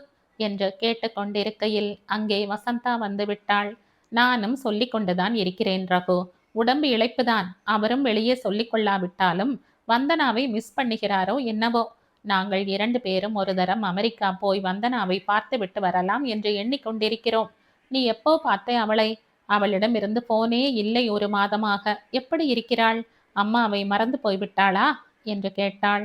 என்று கேட்டுக்கொண்டிருக்கையில் அங்கே வசந்தா வந்து விட்டாள். நானும் சொல்லி கொண்டுதான் இருக்கிறேன் ரகு, உடம்பு இளைப்புதான். அவரும் வெளியே சொல்லிக் கொள்ளாவிட்டாலும் வந்தனாவை மிஸ் பண்ணுகிறாரோ என்னவோ. நாங்கள் 2 பேரும் ஒரு தரம் அமெரிக்கா போய் வந்தனாவை பார்த்து விட்டு வரலாம் என்று எண்ணிக்கொண்டிருக்கிறோம். நீ எப்போ பார்த்தே அவளை? அவளிடமிருந்து போனே இல்லை, ஒரு மாதமாக. எப்படி இருக்கிறாள்? அம்மாவை மறந்து போய்விட்டாளா என்று கேட்டாள்.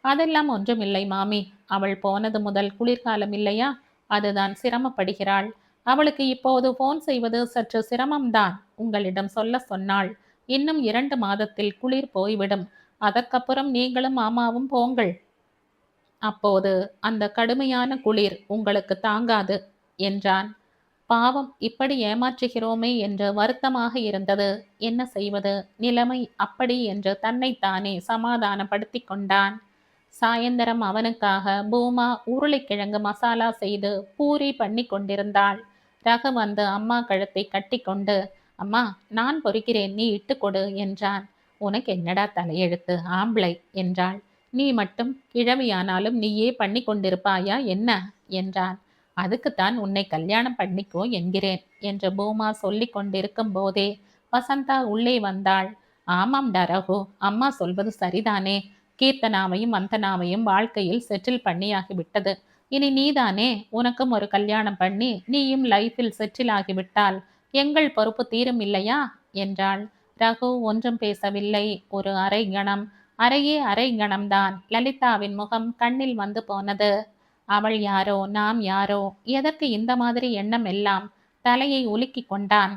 அதெல்லாம் ஒன்றுமில்லை மாமி, அவள் போனது முதல் குளிர்காலம் இல்லையா, அதுதான் சிரமப்படுகிறாள். அவளுக்கு இப்போது போன் செய்வது சற்று சிரமம்தான். உங்களிடம் சொல்ல சொன்னாள். இன்னும் 2 மாதத்தில் குளிர் போய்விடும். அதற்கப்புறம் நீங்களும் மாமாவும் போங்கள். அப்போது அந்த கடுமையான குளிர் உங்களுக்கு தாங்காது என்றான். பாவம், இப்படி ஏமாற்றுகிறோமே என்று வருத்தமாக இருந்தது. என்ன செய்வது, நிலைமை அப்படி என்று தன்னைத்தானே சமாதானப்படுத்தி கொண்டான். சாயந்தரம் அவனுக்காக பூமா உருளைக்கிழங்கு மசாலா செய்து பூரி பண்ணி கொண்டிருந்தாள். ரகு வந்து அம்மா கழுத்தை கட்டி கொண்டு, அம்மா நான் பொறுக்கிறேன், நீ இட்டு கொடு என்றான். உனக்கு என்னடா தலையெழுத்து, ஆம்பளை என்றாள். நீ மட்டும் கிழவியானாலும் நீயே பண்ணி கொண்டிருப்பாயா என்ன என்றான். அதுக்குத்தான் உன்னை கல்யாணம் பண்ணிக்கோ என்கிறேன் என்று பூமா சொல்லி கொண்டிருக்கும் போதே வசந்தா உள்ளே வந்தாள். ஆமாம்டா ரகு, அம்மா சொல்வது சரிதானே. கீர்த்தனாவையும் வந்தனாவையும் வாழ்க்கையில் செட்டில் பண்ணியாகிவிட்டது. இனி நீதானே, உனக்கும் ஒரு கல்யாணம் பண்ணி நீயும் லைஃபில் செட்டில் ஆகிவிட்டால் எங்கள் பொறுப்பு தீரும் இல்லையா என்றாள். ரகு ஒன்றும் பேசவில்லை. ஒரு அரை கணம்தான் லலிதாவின் முகம் கண்ணில் வந்து போனது. அவள் யாரோ, நாம் யாரோ, எதற்கு இந்த மாதிரி எண்ணம் எல்லாம்? தலையை உலுக்கி கொண்டான்.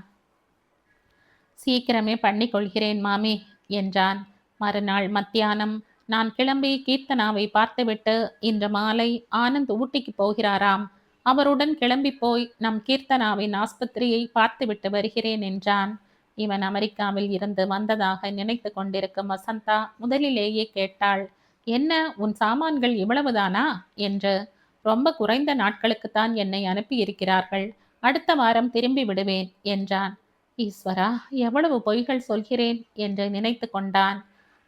சீக்கிரமே பண்ணி கொள்கிறேன் மாமி என்றான். மறுநாள் மத்தியானம், நான் கிளம்பி கீர்த்தனாவை பார்த்துவிட்டு இன்று மாலை ஆனந்த் ஊட்டிக்கு போகிறாராம். அவருடன் கிளம்பி போய் நம் கீர்த்தனாவின் ஆஸ்பத்திரியை பார்த்துவிட்டு வருகிறேன் என்றான். இவன் அமெரிக்காவில் இருந்து வந்ததாக நினைத்து கொண்டிருக்கும் வசந்தா முதலிலேயே கேட்டாள். என்ன, உன் சாமான்கள் இவ்வளவுதானா என்று. ரொம்ப குறைந்த நாட்களுக்குத்தான் என்னை அனுப்பியிருக்கிறார்கள். அடுத்த வாரம் திரும்பி விடுவேன் என்றான். ஈஸ்வரா, எவ்வளவு பொய்கள் சொல்கிறேன் என்று நினைத்து கொண்டான்.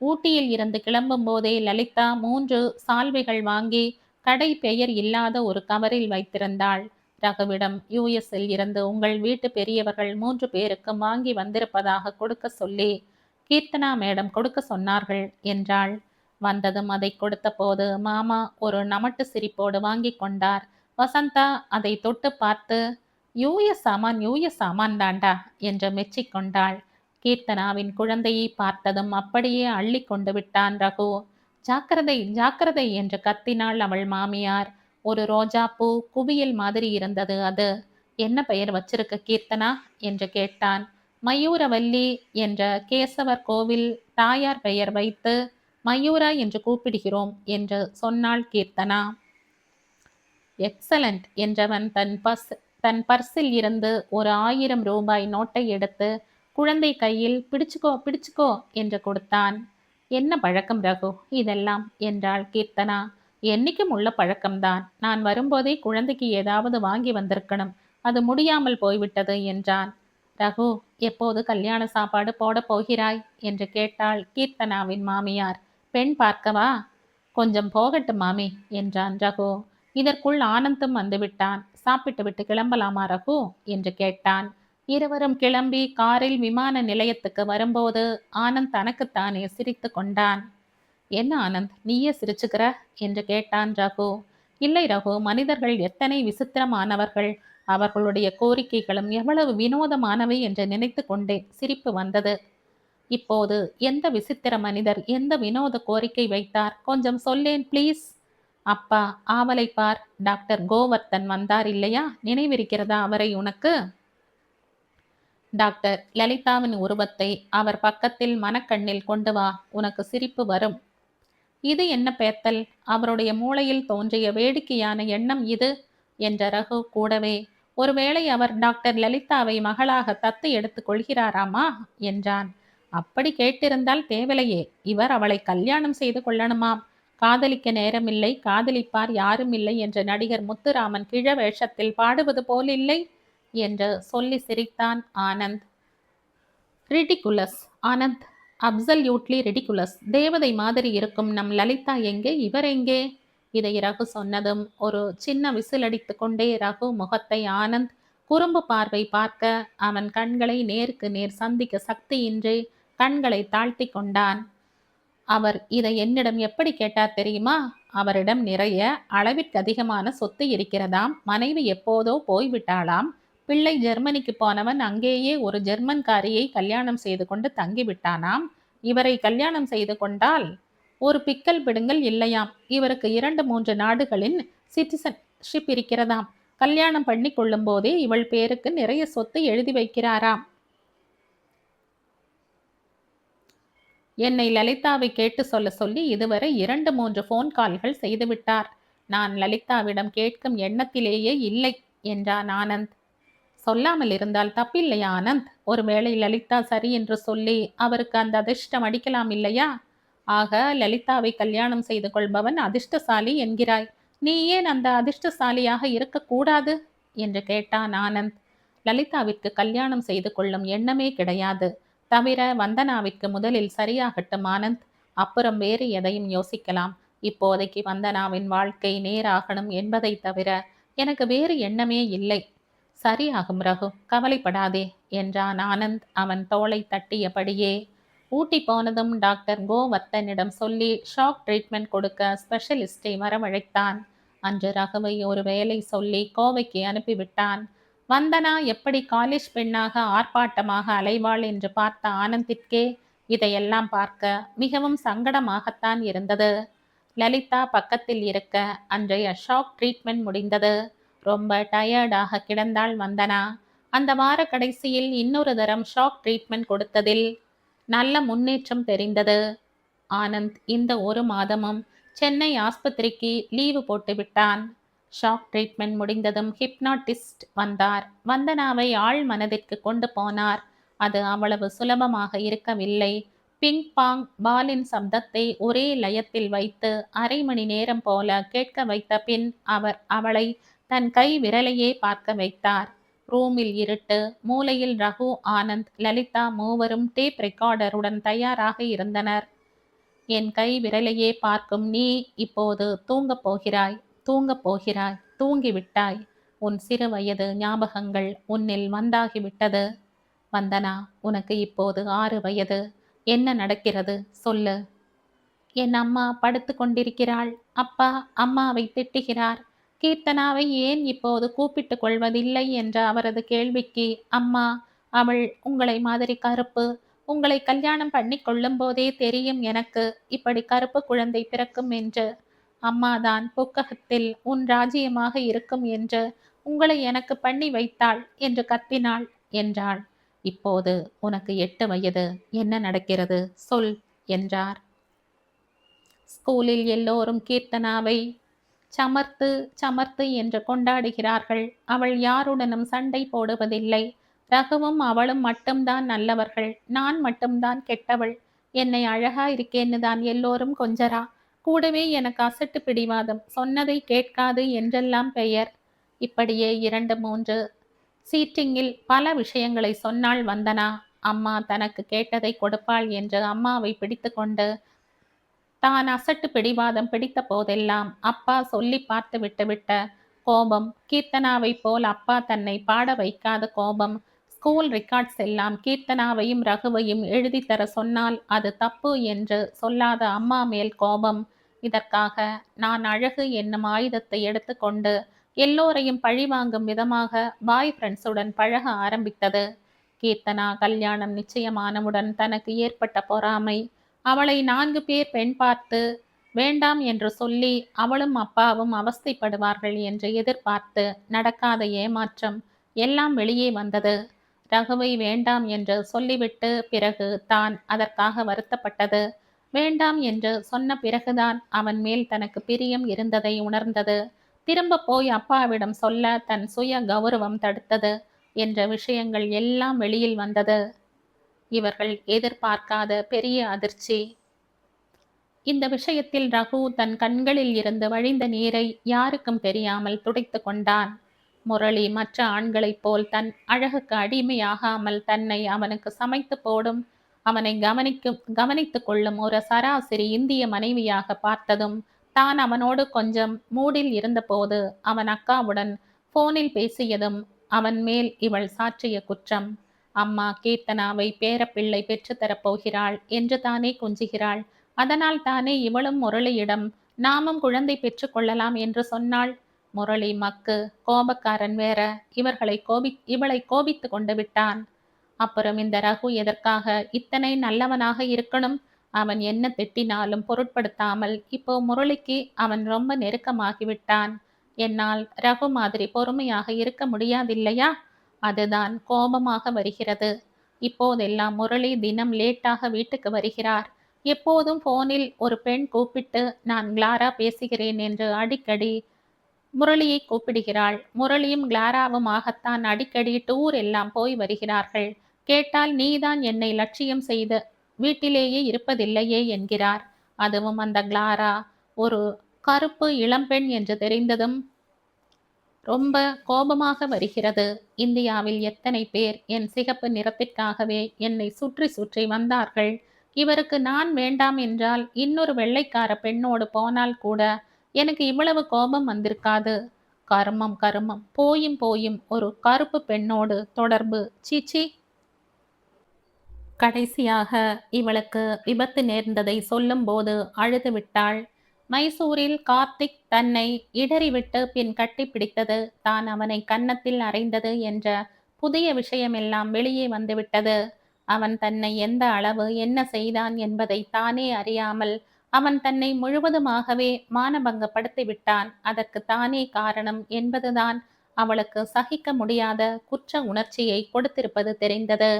ஊட்டியில் இருந்து கிளம்பும் போதே லலிதா 3 சால்வைகள் வாங்கி கடை பெயர் இல்லாத ஒரு கவரில் வைத்திருந்தாள். ரகுவிடம் யுஎஸ்இல் இருந்து உங்கள் வீட்டு பெரியவர்கள் 3 பேருக்கும் வாங்கி வந்திருப்பதாக கொடுக்க சொல்லி கீர்த்தனா மேடம் கொடுக்க சொன்னார்கள் என்றாள். வந்ததும் அதை கொடுத்த போது மாமா ஒரு நமட்டு சிரிப்போடு வாங்கி கொண்டார். வசந்தா அதை தொட்டு பார்த்து, யூஎஸ் சாமான் தாண்டா என்று மெச்சிக்கொண்டாள். கீர்த்தனாவின் குழந்தையை பார்த்ததும் அப்படியே அள்ளி கொண்டு விட்டான் ரகு. ஜாக்கிரதை ஜாக்கிரதை என்று கத்தினாள் அவள் மாமியார். ஒரு ரோஜா பூ குவியல் மாதிரி இருந்தது அது. என்ன பெயர் வச்சிருக்க கீர்த்தனா என்று கேட்டான். மயூரவல்லி என்ற கேசவர் கோவில் தாயார் பெயர் வைத்து மயூரா என்று கூப்பிடுகிறோம் என்று சொன்னாள் கீர்த்தனா. எக்ஸலண்ட் என்றவன் தன் பர்சில் இருந்து ஒரு 1000 ரூபாய் நோட்டை எடுத்து குழந்தை கையில் பிடிச்சுக்கோ பிடிச்சுக்கோ என்று கொடுத்தான். என்ன பழக்கம் ரகு இதெல்லாம் என்றாள் கீர்த்தனா. என்னைக்கும் உள்ள பழக்கம்தான். நான் வரும்போதே குழந்தைக்கு ஏதாவது வாங்கி வந்திருக்கணும். அது முடியாமல் போய்விட்டது என்றான். ரகு, எப்போது கல்யாண சாப்பாடு போட போகிறாய் என்று கேட்டாள் கீர்த்தனாவின் மாமியார். பெண் பார்க்கவா? கொஞ்சம் போகட்டும் மாமி என்றான் ரகு. இதற்குள் ஆனந்தும் வந்துவிட்டான். சாப்பிட்டு விட்டு கிளம்பலாமா ரகு என்று கேட்டான். இருவரும் கிளம்பி காரில் விமான நிலையத்துக்கு வரும்போது ஆனந்த் தனக்குத்தானே சிரித்து கொண்டான். என்ன ஆனந்த், நீயே சிரிச்சுக்கிற என்று கேட்டான் ரகு. இல்லை ரகு, மனிதர்கள் எத்தனை விசித்திரமானவர்கள், அவர்களுடைய கோரிக்கைகளும் எவ்வளவு வினோதமானவை என்று நினைத்து கொண்டே சிரிப்பு வந்தது. இப்போது எந்த விசித்திர மனிதர் எந்த வினோத கோரிக்கை வைத்தார், கொஞ்சம் சொல்லேன் ப்ளீஸ். அப்பா, ஆவலை பார், டாக்டர் கோவர்த்தன் வந்தார் இல்லையா, நினைவிருக்கிறதா அவரை உனக்கு? டாக்டர் லலிதாவின் உருவத்தை அவர் பக்கத்தில் மனக்கண்ணில் கொண்டு வா, உனக்கு சிரிப்பு வரும். இது என்ன பேத்தல், அவருடைய மூளையில் தோன்றிய வேடிக்கையான எண்ணம் இது என்ற ரகு கூடவே, ஒருவேளை அவர் டாக்டர் லலிதாவை மகளாக தத்து எடுத்துக் கொள்கிறாராமா என்றான். அப்படி கேட்டிருந்தால் தேவலையே, இவர் அவளை கல்யாணம் செய்து கொள்ளணுமாம். காதலிக்க நேரமில்லை, காதலிப்பார் யாரும் இல்லை என்ற நடிகர் முத்துராமன் கிழ வேஷத்தில் பாடுவது போலில்லை என்று சொல்லி சிரித்தான் Anand. Ridiculous Anand, absolutely ridiculous. தேவதை மாதிரி இருக்கும் நம் லலிதா எங்கே, இவர் எங்கே? இதை ரகு சொன்னதும் ஒரு சின்ன விசிலடித்து கொண்டே ரகு முகத்தை ஆனந்த் குறும்பு பார்வை பார்க்க அவன் கண்களை நேருக்கு நேர் சந்திக்க சக்தியின்றி கண்களை தாழ்த்தி கொண்டான். அவர் இதை என்னிடம் எப்படி கேட்டார் தெரியுமா? அவரிடம் நிறைய அளவிற்கு அதிகமான சொத்து இருக்கிறதாம். மனைவி எப்போதோ போய்விட்டாளாம். பிள்ளை ஜெர்மனிக்கு போனவன் அங்கேயே ஒரு ஜெர்மன்காரியை கல்யாணம் செய்து கொண்டு தங்கிவிட்டானாம். இவரை கல்யாணம் செய்து கொண்டால் ஒரு பிக்கல் பிடுங்கல் இல்லையாம். இவருக்கு 2-3 நாடுகளின் சிட்டிசன்ஷிப் இருக்கிறதாம். கல்யாணம் பண்ணி கொள்ளும் போதே இவள் பேருக்கு நிறைய சொத்து எழுதி வைக்கிறாராம். என்னை லலிதாவை கேட்டு சொல்ல சொல்லி இதுவரை 2-3 போன் கால்கள் செய்துவிட்டார். நான் லலிதாவிடம் கேட்கும் எண்ணத்திலேயே இல்லை என்றான் ஆனந்த். சொல்லாமல் இருந்தால் தப்பில்லையா ஆனந்த்? ஒருவேளை லலிதா சரி என்று சொல்லி அவருக்கு அந்த அதிர்ஷ்டம் அடிக்கலாம் இல்லையா? ஆக லலிதாவை கல்யாணம் செய்து கொள்பவன் அதிர்ஷ்டசாலி என்கிறாய். நீ ஏன் அந்த அதிர்ஷ்டசாலியாக இருக்கக்கூடாது என்று கேட்டான் ஆனந்த். லலிதாவிற்கு கல்யாணம் செய்து கொள்ளும் எண்ணமே கிடையாது. தவிர வந்தனாவிற்கு முதலில் சரியாகட்டும் ஆனந்த், அப்புறம் வேறு எதையும் யோசிக்கலாம். இப்போதைக்கு வந்தனாவின் வாழ்க்கை நேராகணும் என்பதை தவிர எனக்கு வேறு எண்ணமே இல்லை. சரியாகும் ரகு, கவலைப்படாதே என்றான் ஆனந்த் அவன் தோளை தட்டியபடியே. ஊட்டி போனதும் டாக்டர் கோவர்த்தனிடம் சொல்லி ஷாக் ட்ரீட்மெண்ட் கொடுக்க ஸ்பெஷலிஸ்டை வரவழைத்தான். அன்று ரகுவை ஒரு வேலை சொல்லி கோவைக்கு அனுப்பிவிட்டான். வந்தனா எப்படி காலேஜ் பெண்ணாக ஆர்ப்பாட்டமாக அலைவாள் என்று பார்த்த ஆனந்திற்கே இதையெல்லாம் பார்க்க மிகவும் சங்கடமாகத்தான் இருந்தது. லலிதா பக்கத்தில் இருக்க அன்றைய ஷாக் ட்ரீட்மெண்ட் முடிந்தது. ரொம்ப டயர்டாக கிடந்தாள் வந்தனா. அந்த வார கடைசியில் இன்னொரு தரம் ஷாக் ட்ரீட்மெண்ட் கொடுத்ததில் நல்ல முன்னேற்றம் தெரிந்தது. ஆனந்த் இந்த 1 மாதமும் சென்னை ஆஸ்பத்திரிக்கு லீவு போட்டு விட்டான். ஷாக் ட்ரீட்மெண்ட் முடிந்ததும் ஹிப்னாட்டிஸ்ட் வந்தார். வந்தனாவை ஆழ் மனதிற்கு கொண்டு போனார். அது அவ்வளவு சுலபமாக இருக்கவில்லை. பிங் பாங் பாலின் சப்தத்தை ஒரே லயத்தில் வைத்து அரை மணி நேரம் போல கேட்க வைத்த பின் அவர் அவளை தன் கை விரலையே பார்க்க வைத்தார். ரூமில் இருட்டு. மூலையில் ரகு, ஆனந்த், லலிதா மூவரும் டேப் ரெக்கார்டருடன் தயாராக இருந்தனர். என் கை விரலையே பார்க்கும் நீ இப்போது தூங்கப் போகிறாய், தூங்கப் போகிறாய், தூங்கிவிட்டாய். உன் சிறு வயது ஞாபகங்கள் உன்னில் வந்தாகிவிட்டது. வந்தனா, உனக்கு இப்போது 6 வயது. என்ன நடக்கிறது சொல்லு. என் அம்மா படுத்து கொண்டிருக்கிறாள். அப்பா அம்மாவை திட்டுகிறார். கீர்த்தனாவை ஏன் இப்போது கூப்பிட்டுக் கொள்வதில்லை என்ற அவரது கேள்விக்கு, அம்மா, அவள் உங்களை மாதிரி கருப்பு. உங்களை கல்யாணம் பண்ணி கொள்ளும் போதே தெரியும் எனக்கு இப்படி கருப்பு குழந்தை பிறக்கும் என்று. அம்மாதான் புக்ககத்தில் உன் ராஜ்யமாக இருக்கும் என்று உங்களை எனக்கு பண்ணி வைத்தாள் என்று கத்தினாள் என்றாள். இப்போது உனக்கு 8 வயது. என்ன நடக்கிறது சொல் என்றார். ஸ்கூலில் எல்லோரும் கீர்த்தனாவை சமர்த்து சமர்த்து என்று கொண்டாடுகிறார்கள். அவள் யாருடனும் சண்டை போடுவதில்லை. ரகுவும் அவளும் மட்டும்தான் நல்லவர்கள். நான் மட்டும்தான் கெட்டவள். என்னை அழகா இருக்கேன்னு தான் எல்லோரும் கொஞ்சரா. கூடவே எனக்கு அசட்டு பிடிவாதம். சொன்னதை கேட்காது என்றெல்லாம் பெயர். இப்படியே 2, 3 சீட்டிங்கில் பல விஷயங்களை சொன்னாள் வந்தனா. அம்மா தனக்கு கேட்டதை கொடுப்பாள் என்று அம்மாவை பிடித்து கொண்டு தான் அசட்டு பிடிவாதம் பிடித்த போதெல்லாம் அப்பா சொல்லி பார்த்து விட்டுவிட்ட கோபம். கீர்த்தனாவை போல் அப்பா தன்னை பாட வைக்காத கோபம். ஸ்கூல் ரெக்கார்ட்ஸ் எல்லாம் கீர்த்தனாவையும் ரகுவையும் எழுதி தர சொன்னால் அது தப்பு என்று சொல்லாத அம்மா மேல் கோபம். இதற்காக நான் அழகு என்னும் ஆயுதத்தை எடுத்துக்கொண்டு எல்லோரையும் பழிவாங்கும் விதமாக பாய் ஃப்ரெண்ட்ஸுடன் பழக ஆரம்பித்தது. கீர்த்தனா கல்யாணம் நிச்சயமானவுடன் தனக்கு ஏற்பட்ட பொறாமை. அவளை 4 பேர் பெண் பார்த்து வேண்டாம் என்று சொல்லி அவளும் அப்பாவும் அவஸ்தைப்படுவார்கள் என்று எதிர்பார்த்து நடக்காத ஏமாற்றம் எல்லாம் வெளியே வந்தது. ரகுவை வேண்டாம் என்று சொல்லிவிட்டு பிறகு தான் அதற்காக வருத்தப்பட்டது. வேண்டாம் என்று சொன்ன பிறகுதான் அவன் மேல் தனக்கு பிரியம் இருந்ததை உணர்ந்தது. திரும்ப போய் அப்பாவிடம் சொல்ல தன் சுய கௌரவம் தடுத்தது என்ற விஷயங்கள் எல்லாம் வெளியில் வந்தது. இவர்கள் எதிர்பார்க்காத பெரிய அதிர்ச்சி. இந்த விஷயத்தில் ரகு தன் கண்களில் இருந்து வழிந்த நீரை யாருக்கும் தெரியாமல் துடைத்து கொண்டான். முரளி மற்ற ஆண்களைப் போல் தன் அழகுக்கு அடிமையாகாமல் தன்னை அவனுக்கு சமைத்து போடும், அவனை கவனித்து கொள்ளும் ஒரு சராசரி இந்திய மனைவியாக பார்த்ததும் தான் அவனோடு கொஞ்சம் மூடில் இருந்தபோது அவன் அக்காவுடன் போனில் பேசியதும் அவன் மேல் இவள் சாற்றிய குற்றம். அம்மா கீர்த்தனாவை பேரப்பிள்ளை பெற்றுத்தரப் போகிறாள் என்று தானே கொஞ்சுகிறாள். அதனால் தானே இவளும் முரளியிடம் நாமும் குழந்தை பெற்று கொள்ளலாம் என்று சொன்னாள். முரளி மக்கு, கோபக்காரன் வேற. இவளை கோபித்து கொண்டு விட்டான். அப்புறம் இந்த ரகு எதற்காக இத்தனை நல்லவனாக இருக்கணும்? அவன் என்ன திட்டினாலும் பொருட்படுத்தாமல் இப்போ முரளிக்கு அவன் ரொம்ப நெருக்கமாகிவிட்டான். என்னால் ரகு மாதிரி பொறுமையாக இருக்க முடியாதில்லையா? அதுதான் கோபமாக வருகிறது. இப்போதெல்லாம் முரளி தினம் லேட்டாக வீட்டுக்கு வருகிறார். எப்போதும் போனில் ஒரு பெண் கூப்பிட்டு நான் கிளாரா பேசுகிறேன் என்று அடிக்கடி முரளியை கூப்பிடுகிறாள். முரளியும் கிளாராவுமாகத்தான் அடிக்கடி டூர் எல்லாம் போய் வருகிறார்கள். கேட்டால் நீதான் என்னை லட்சியம் செய்து வீட்டிலேயே இருப்பதில்லையே என்கிறார். அதுவும் அந்த கிளாரா ஒரு கருப்பு இளம்பெண் என்று தெரிந்ததும் ரொம்ப கோபமாக வருகிறது. இந்தியாவில் எத்தனை பேர் என் சிகப்பு நிறத்திற்காகவே என்னை சுற்றி சுற்றி வந்தார்கள். இவருக்கு நான் வேண்டாம் என்றால் இன்னொரு வெள்ளைக்கார பெண்ணோடு போனால் கூட எனக்கு இவ்வளவு கோபம் வந்திருக்காது. கருமம் கருமம், போயும் போயும் ஒரு கருப்பு பெண்ணோடு தொடர்பு, சீச்சி. கடைசியாக இவளுக்கு விபத்து நேர்ந்ததை சொல்லும்போது அழுது விட்டாள். மைசூரில் கார்த்திக் தன்னை இடறிவிட்டு பின் கட்டிப்பிடித்தது, தான் அவனை கன்னத்தில் அறைந்தது என்ற புதிய விஷயமெல்லாம் வெளியே வந்துவிட்டது. அவன் தன்னை எந்த அளவு என்ன செய்தான் என்பதை தானே அறியாமல் அவன் தன்னை முழுவதுமாகவே மானபங்கப்படுத்தி விட்டான். அதற்கு தானே காரணம் என்பதுதான் அவளுக்கு சகிக்க முடியாத குற்ற உணர்ச்சியை கொடுத்திருப்பது தெரிந்தது.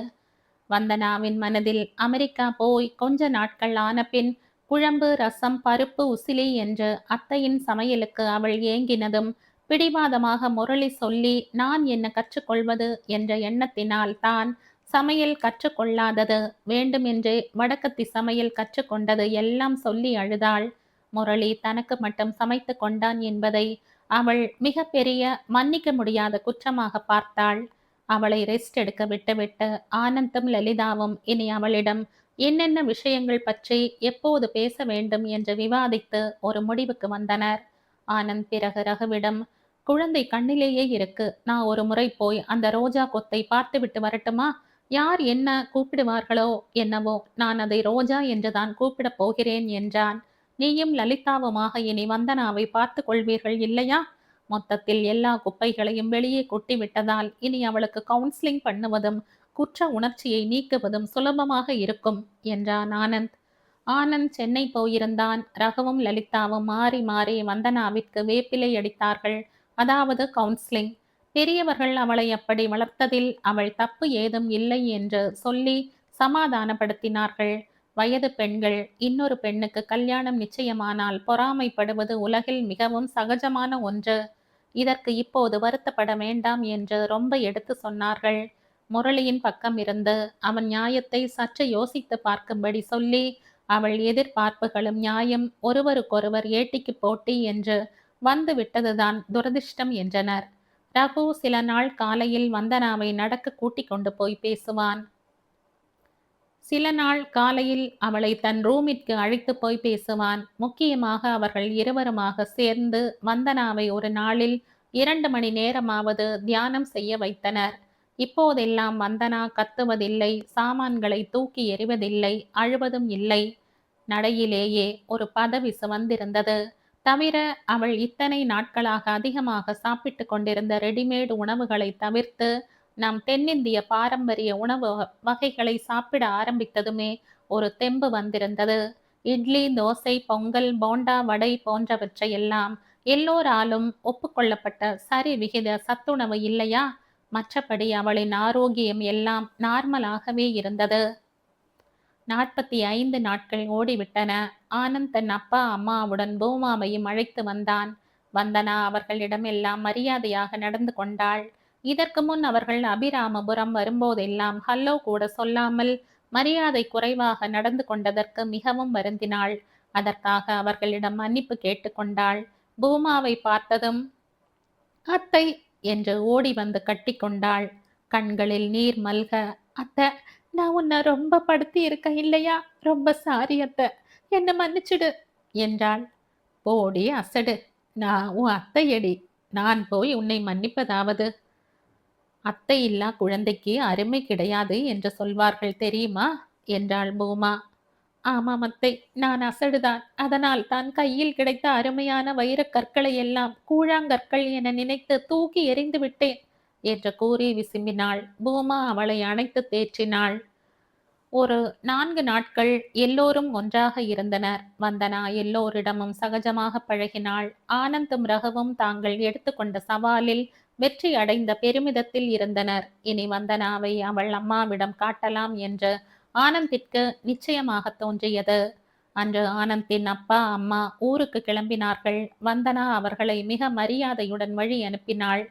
வந்தனாவின் மனதில் அமெரிக்கா போய் கொஞ்ச நாட்கள் ஆன பின் குழம்பு, ரசம், பருப்பு, உசிலி என்று அத்தையின் சமையலுக்கு அவள் ஏங்கினதும் பிடிவாதமாக முரளி சொல்லி நான் என்ன கற்றுக்கொள்வது என்ற எண்ணத்தினால் தான் சமையல் கற்றுக்கொள்ளாதது, வேண்டுமென்றே வடக்கத்தி சமையல் கற்றுக்கொண்டது எல்லாம் சொல்லி அழுதாள். முரளி தனக்கு மட்டும் சமைத்து கொண்டான் என்பதை அவள் மிக பெரிய மன்னிக்க முடியாத குற்றமாக பார்த்தாள். அவளை ரெஸ்ட் எடுக்க விட்டுவிட்டு ஆனந்தும் லலிதாவும் இனி அவளிடம் என்னென்ன விஷயங்கள் பற்றி எப்போது பேச வேண்டும் என்று விவாதித்து ஒரு முடிவுக்கு வந்தனர். ஆனந்த் பிறகு ரகுவிடம், குழந்தை கண்ணிலேயே இருக்கு, நான் ஒரு முறை போய் அந்த ரோஜா கொத்தை பார்த்துவிட்டு வரட்டுமா? யார் என்ன கூப்பிடுவார்களோ என்னவோ, நான் அதை ரோஜா என்றுதான் கூப்பிடப் போகிறேன் என்றான். நீயும் லலிதாவுமாக இனி வந்தனாவை பார்த்து கொள்வீர்கள் இல்லையா? மொத்தத்தில் எல்லா குப்பைகளையும் வெளியே கொட்டிவிட்டதால் இனி அவளுக்கு கவுன்சிலிங் பண்ணுவதும் குற்ற உணர்ச்சியை நீக்குவதும் சுலபமாக இருக்கும் என்றான் ஆனந்த். ஆனந்த் சென்னை போயிருந்தான். ரகுவும் லலிதாவும் மாறி மாறி வந்தனாவிற்கு வேப்பிலை அடித்தார்கள். அதாவது கவுன்சிலிங். பெரியவர்கள் அவளை அப்படி வளர்த்ததில் அவள் தப்பு ஏதும் இல்லை என்று சொல்லி சமாதானப்படுத்தினார்கள். வயது பெண்கள் இன்னொரு பெண்ணுக்கு கல்யாணம் நிச்சயமானால் பொறாமைப்படுவது உலகில் மிகவும் சகஜமான ஒன்று. இதற்கு இப்போது வருத்தப்பட வேண்டாம் என்று ரொம்ப எடுத்து சொன்னார்கள். முரளியின் பக்கம் இருந்து அவன் நியாயத்தை சற்று யோசித்து பார்க்கும்படி சொல்லி, அவள் எதிர்பார்ப்புகளும் நியாயம், ஒருவருக்கொருவர் ஏட்டிக்கு போட்டி என்று வந்து விட்டதுதான் துரதிர்ஷ்டம் என்றனர். ரகு சில நாள் காலையில் வந்தனாவை நடக்க கூட்டிக் கொண்டு போய் பேசுவான். சில நாள் காலையில் அவளை தன் ரூமிற்கு அழைத்து போய் பேசுவான். முக்கியமாக அவர்கள் இருவருமாக சேர்ந்து வந்தனாவை ஒரு நாளில் 2 மணி நேரமாவது தியானம் செய்ய வைத்தனர். இப்போதெல்லாம் வந்தனா கத்துவதில்லை, சாமான்களை தூக்கி எறிவதில்லை, அழுவதும் இல்லை. நடையிலேயே ஒரு பதவிசு வந்திருந்தது. தவிர அவள் இத்தனை நாட்களாக அதிகமாக சாப்பிட்டு கொண்டிருந்த ரெடிமேடு உணவுகளை தவிர்த்து நம் தென்னிந்திய பாரம்பரிய உணவு வகைகளை சாப்பிட ஆரம்பித்ததுமே ஒரு தெம்பு வந்திருந்தது. இட்லி, தோசை, பொங்கல், போண்டா, வடை போன்றவற்றையெல்லாம் எல்லோராலும் ஒப்புக்கொள்ளப்பட்ட சரி விகித சத்துணவு இல்லையா? மற்றபடி அவளின் ஆரோக்கியம் எல்லாம் நார்மலாகவே இருந்தது. 45 நாட்கள் ஓடிவிட்டன. ஆனந்த் தன் அப்பா அம்மாவுடன் பூமாவையும் அழைத்து வந்தான். வந்தனா அவர்களிடம் எல்லாம் மரியாதையாக நடந்து கொண்டாள். இதற்கு முன் அவர்கள் அபிராமபுரம் வரும்போதெல்லாம் ஹல்லோ கூட சொல்லாமல் மரியாதை குறைவாக நடந்து கொண்டதற்கு மிகவும் வருந்தினாள். அதற்காக அவர்களிடம் மன்னிப்பு கேட்டுக்கொண்டாள். பூமாவை பார்த்ததும் அத்தை என்று ஓடி வந்து கட்டி கொண்டாள். கண்களில் நீர் மல்க, அத்தை, நான் உன்னை ரொம்ப படுத்தி இருக்க இல்லையா? ரொம்ப சாரி அத்தை, என்ன மன்னிச்சிடு என்றாள். போடி அசடு, நான் உன் அத்தையடி, நான் போய் உன்னை மன்னிப்பதாவது? அத்தை இல்லா குழந்தைக்கு அருமை கிடையாது என்று சொல்வார்கள் தெரியுமா என்றாள் பூமா. ஆமாம் அத்தை, நான் அசடுதான். அதனால் தான் கையில் கிடைத்த அருமையான வைரக் கற்களை எல்லாம் கூழாங்கற்கள் என நினைத்து தூக்கி எறிந்து விட்டேன் என்று கூறி விசும்பினாள். பூமா அவளை அணைத்து தேற்றினாள். ஒரு 4 நாட்கள் எல்லோரும் ஒன்றாக இருந்தனர். வந்தனா எல்லோரிடமும் சகஜமாக பழகினாள். ஆனந்தும் ரகுவும் தாங்கள் எடுத்துக்கொண்ட சவாலில் வெற்றி அடைந்த பெருமிதத்தில் இருந்தனர். இனி வந்தனாவை அவள் அம்மாவிடம் காட்டலாம் என்று ஆனந்திற்கு நிச்சயமாக தோன்றியது. அன்று ஆனந்தின் அப்பா அம்மா ஊருக்கு கிளம்பினார்கள். வந்தனா அவர்களை மிக மரியாதையுடன் வழி அனுப்பினாள்.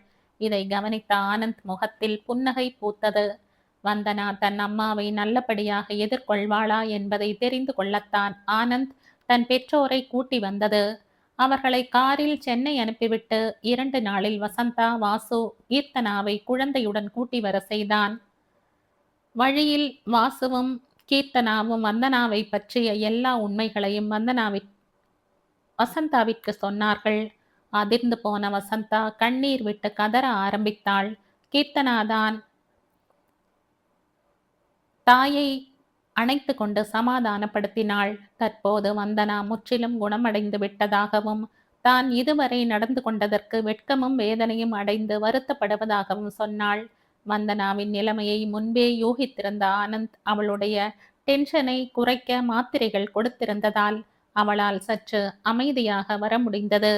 இதை கவனித்த ஆனந்த் முகத்தில் புன்னகை பூத்தது. வந்தனா தன் அம்மாவை நல்லபடியாக எதிர்கொள்வாளா என்பதை தெரிந்து கொள்ளத்தான் ஆனந்த் தன் பெற்றோரை கூட்டி வந்தது. அவர்களை காரில் சென்னை அனுப்பிவிட்டு 2 நாளில் வசந்தா, வாசு, கீர்த்தனாவை குழந்தையுடன் கூட்டி வர செய்தான். வழியில் வாசுவும் கீர்த்தனாவும் வந்தனாவை பற்றிய எல்லா உண்மைகளையும் வசந்தாவிற்கு சொன்னார்கள். அதிர்ந்து போன வசந்தா கண்ணீர் விட்டு கதற ஆரம்பித்தாள். கீர்த்தனாதான் தாயை அணைத்து கொண்டு சமாதானப்படுத்தினாள். தற்போது வந்தனா முற்றிலும் குணமடைந்து விட்டதாகவும் தான் இதுவரை நடந்து கொண்டதற்கு வெட்கமும் வேதனையும் அடைந்து வருத்தப்படுவதாகவும் சொன்னாள். வந்தனாவின் நிலைமையை முன்பே யூகித்திருந்த ஆனந்த் அவளுடைய டென்ஷனை குறைக்க மாத்திரைகள் கொடுத்திருந்ததால் அவளால் சற்று அமைதியாக வர முடிந்தது.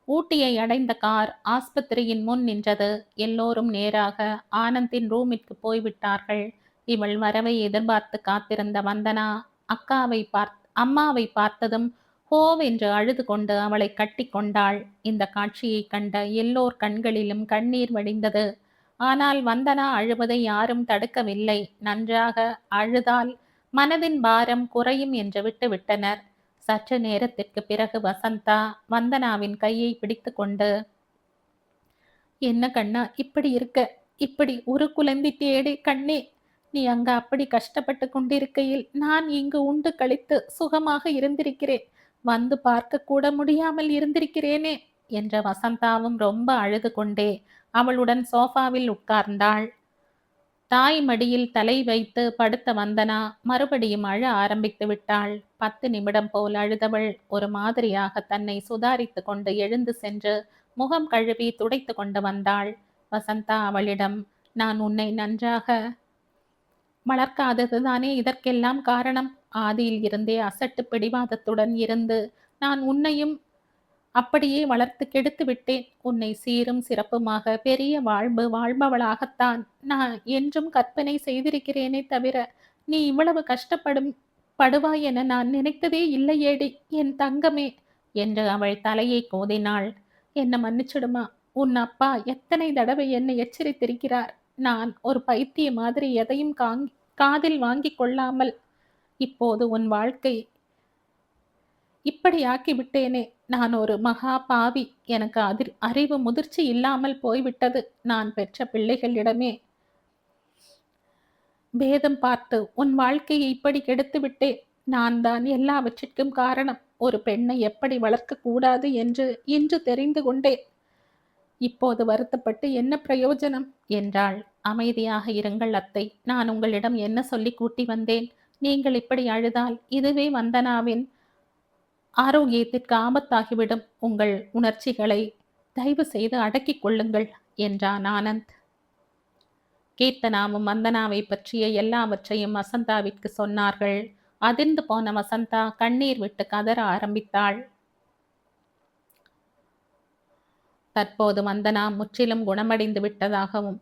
ஊட்டியை அடைந்த கார் ஆஸ்பத்திரியின் முன் நின்றது. எல்லோரும் நேராக ஆனந்தின் ரூமிற்கு போய்விட்டார்கள். இவள் வரவை எதிர்பார்த்து காத்திருந்த வந்தனா அம்மாவை பார்த்ததும் ஹோவென்று அழுது கொண்டு அவளை கட்டி கொண்டாள். இந்த காட்சியை கண்ட எல்லோர் கண்களிலும் கண்ணீர் வடிந்தது. ஆனால் வந்தனா அழுவதை யாரும் தடுக்கவில்லை. நன்றாக அழுதால் மனதின் பாரம் குறையும் என்று விட்டுவிட்டனர். சற்று நேரத்திற்கு பிறகு வசந்தா வந்தனாவின் கையை பிடித்து கொண்டு, என்ன கண்ணா இப்படி இருக்க? இப்படி ஒரு குழந்தை தேடி கண்ணே, நீ அங்க அப்படி கஷ்டப்பட்டு கொண்டிருக்கையில் நான் இங்கு உண்டு கழித்து சுகமாக இருந்திருக்கிறேன். வந்து பார்க்க கூட முடியாமல் இருந்திருக்கிறேனே என்ற வசந்தாவும் ரொம்ப அழுது கொண்டே அவளுடன் சோஃபாவில் உட்கார்ந்தாள். தாய் மடியில் தலை வைத்து படுத்த வந்தனா மறுபடியும் அழ ஆரம்பித்து விட்டாள். 10 நிமிடம் போல் அழுதவள் ஒரு மாதிரியாக தன்னை சுதாரித்து கொண்டு எழுந்து சென்று முகம் கழுவி துடைத்து கொண்டு வந்தாள். வசந்தா அவளிடம், நான் உன்னை நன்றாக வளர்க்காததுதானே இதற்கெல்லாம் காரணம். ஆதியில் இருந்தே அசட்டு பிடிவாதத்துடன் இருந்து நான் உன்னையும் அப்படியே வளர்த்து கெடுத்து விட்டேன். உன்னை சீரும் சிறப்புமாக பெரிய வாழ்வு வாழ்பவளாகத்தான் நான் என்றும் கற்பனை செய்திருக்கிறேனே தவிர நீ இவ்வளவு படுவாய் என நான் நினைத்ததே இல்லையேடி என் தங்கமே என்று அவள் தலையை கோதினாள். என்ன மன்னிச்சிடுமா, உன் அப்பா எத்தனை தடவை என்னை எச்சரித்திருக்கிறார். நான் ஒரு பைத்திய மாதிரி எதையும் காதில் வாங்கி கொள்ளாமல் இப்போது உன் வாழ்க்கை இப்படி ஆக்கிவிட்டேனே. நான் ஒரு மகா பாவி. எனக்கு அறிவு முதிர்ச்சி இல்லாமல் போய்விட்டது. நான் பெற்ற பிள்ளைகளிடமே பேதம் பார்த்து உன் வாழ்க்கையை இப்படி கெடுத்து விட்டேன். நான் தான் எல்லாவற்றிற்கும் காரணம். ஒரு பெண்ணை எப்படி வளர்க்க கூடாது என்று இன்று தெரிந்து கொண்டேன். இப்போது வருத்தப்பட்டு என்ன பிரயோஜனம் என்றாள். அமைதியாக இருங்கள் அத்தை. நான் உங்களிடம் என்ன சொல்லி கூட்டி வந்தேன்? நீங்கள் இப்படி அழுதால் இதுவே வந்தனாவின் ஆரோக்கியத்திற்கு ஆபத்தாகிவிடும். உங்கள் உணர்ச்சிகளை தயவு செய்து அடக்கிக் கொள்ளுங்கள் என்றான் ஆனந்த். கீர்த்தனாவும் வந்தனாவை பற்றிய எல்லாவற்றையும் வசந்தாவிற்கு சொன்னார்கள். அதிர்ந்து போன வசந்தா கண்ணீர் விட்டு கதற ஆரம்பித்தாள். தற்போது வந்தனா முற்றிலும் குணமடைந்து விட்டதாகவும்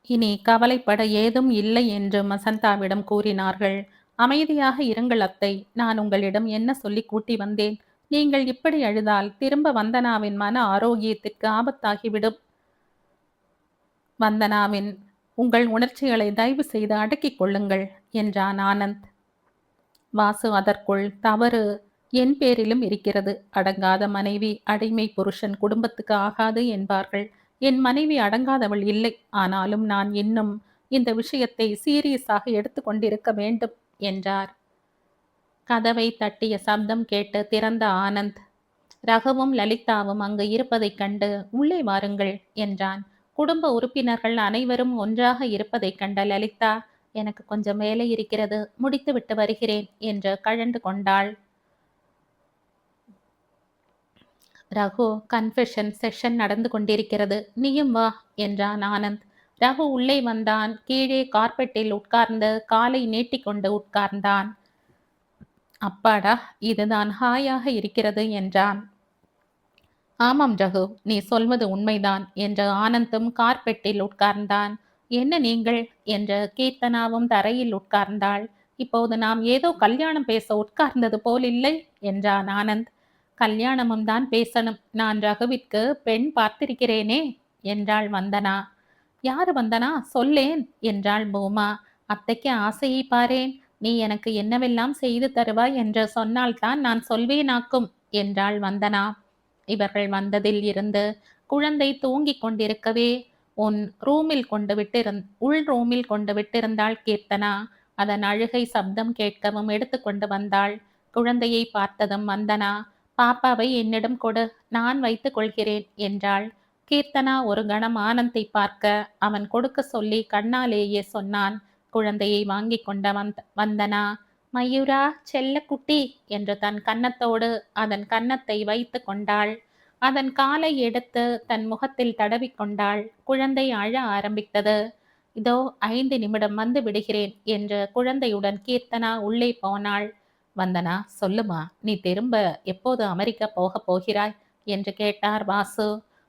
இனி கவலைப்பட ஏதும் இல்லை என்று வசந்தாவிடம் கூறினார்கள். அமைதியாக இருங்கள் அத்தை. நான் உங்களிடம் என்ன சொல்லி கூட்டி வந்தேன்? நீங்கள் இப்படி அழுதால் திரும்ப வந்தனாவின் மன ஆரோக்கியத்திற்கு ஆபத்தாகிவிடும். வந்தனாவின் உங்கள் உணர்ச்சிகளை தயவு செய்து அடக்கிக் கொள்ளுங்கள் என்றான் ஆனந்த். வாசு அதற்குள், தவறு என் பேரிலும் இருக்கிறது. அடங்காத மனைவி அடிமை புருஷன் குடும்பத்துக்கு ஆகாது என்பார்கள். என் மனைவி அடங்காதவள் இல்லை. ஆனாலும் நான் இன்னும் இந்த விஷயத்தை சீரியஸாக எடுத்து கொண்டிருக்க வேண்டும் என்றார். கதவை தட்டிய சப்தம் கேட்டு திறந்த ஆனந்த், ரகுவும் லலிதாவும் அங்கு இருப்பதைக் கண்டு உள்ளே வாருங்கள் என்றான். குடும்ப உறுப்பினர்கள் அனைவரும் ஒன்றாக இருப்பதைக் கண்ட லலிதா, எனக்கு கொஞ்சம் வேலை இருக்கிறது, முடித்துவிட்டு வருகிறேன் என்று கழண்டு கொண்டாள். ரகு, கன்ஃபெஷன் செஷன் நடந்து கொண்டிருக்கிறது, நீயும் வா என்றான் ஆனந்த். ரகு உள்ளே வந்தான். கீழே கார்பெட்டில் உட்கார்ந்து காலை நீட்டிக்கொண்டு உட்கார்ந்தான். அப்பாடா, இதுதான் ஹாயாக இருக்கிறது என்றான். ஆமாம் ரகு, நீ சொல்வது உண்மைதான் என்று ஆனந்தும் கார்பெட்டில் உட்கார்ந்தான். என்ன நீங்கள் என்று கீர்த்தனாவும் தரையில் உட்கார்ந்தாள். இப்போது நாம் ஏதோ கல்யாணம் பேச உட்கார்ந்தது போல் இல்லை என்றான் ஆனந்த். கல்யாணமும் தான் பேசணும். நான் ரகுவிற்கு பெண் பார்த்திருக்கிறேனே என்றாள் வந்தனா. யாரு வந்தனா, சொல்லேன் என்றாள் பூமா. அத்தைக்கு ஆசையை பாரேன். நீ எனக்கு என்னவெல்லாம் செய்து தருவாய் என்று சொன்னால்தான் நான் சொல்வேனாக்கும் என்றாள் வந்தனா. இவர்கள் வந்ததில் இருந்து குழந்தை தூங்கிக் கொண்டிருக்கவே உள் ரூமில் கொண்டு விட்டிருந்தாள் கீர்த்தனா. அதன் அழுகை சப்தம் கேட்கவும் எடுத்துக்கொண்டு வந்தாள். குழந்தையை பார்த்ததும் வந்தனா, பாப்பாவை என்னிடம் கொடு, நான் வைத்துக் கொள்கிறேன் என்றாள். கீர்த்தனா ஒரு கணம் ஆனந்தை பார்க்க அவன் கொடுக்க சொல்லி கண்ணாலேயே சொன்னான். குழந்தையை வாங்கி கொண்ட வந்தனா, மயூரா செல்ல குட்டி என்று தன் கன்னத்தோடு அதன் கன்னத்தை வைத்து கொண்டாள். அதன் காலை எடுத்து தன் முகத்தில் தடவி கொண்டாள். குழந்தை அழ ஆரம்பித்தது. இதோ 5 நிமிடம் வந்து விடுகிறேன் என்று குழந்தையுடன் கீர்த்தனா உள்ளே போனாள். வந்தனா, சொல்லுமா, நீ திரும்ப எப்போது அமெரிக்கா போக போகிறாய் என்று கேட்டார் வாசு.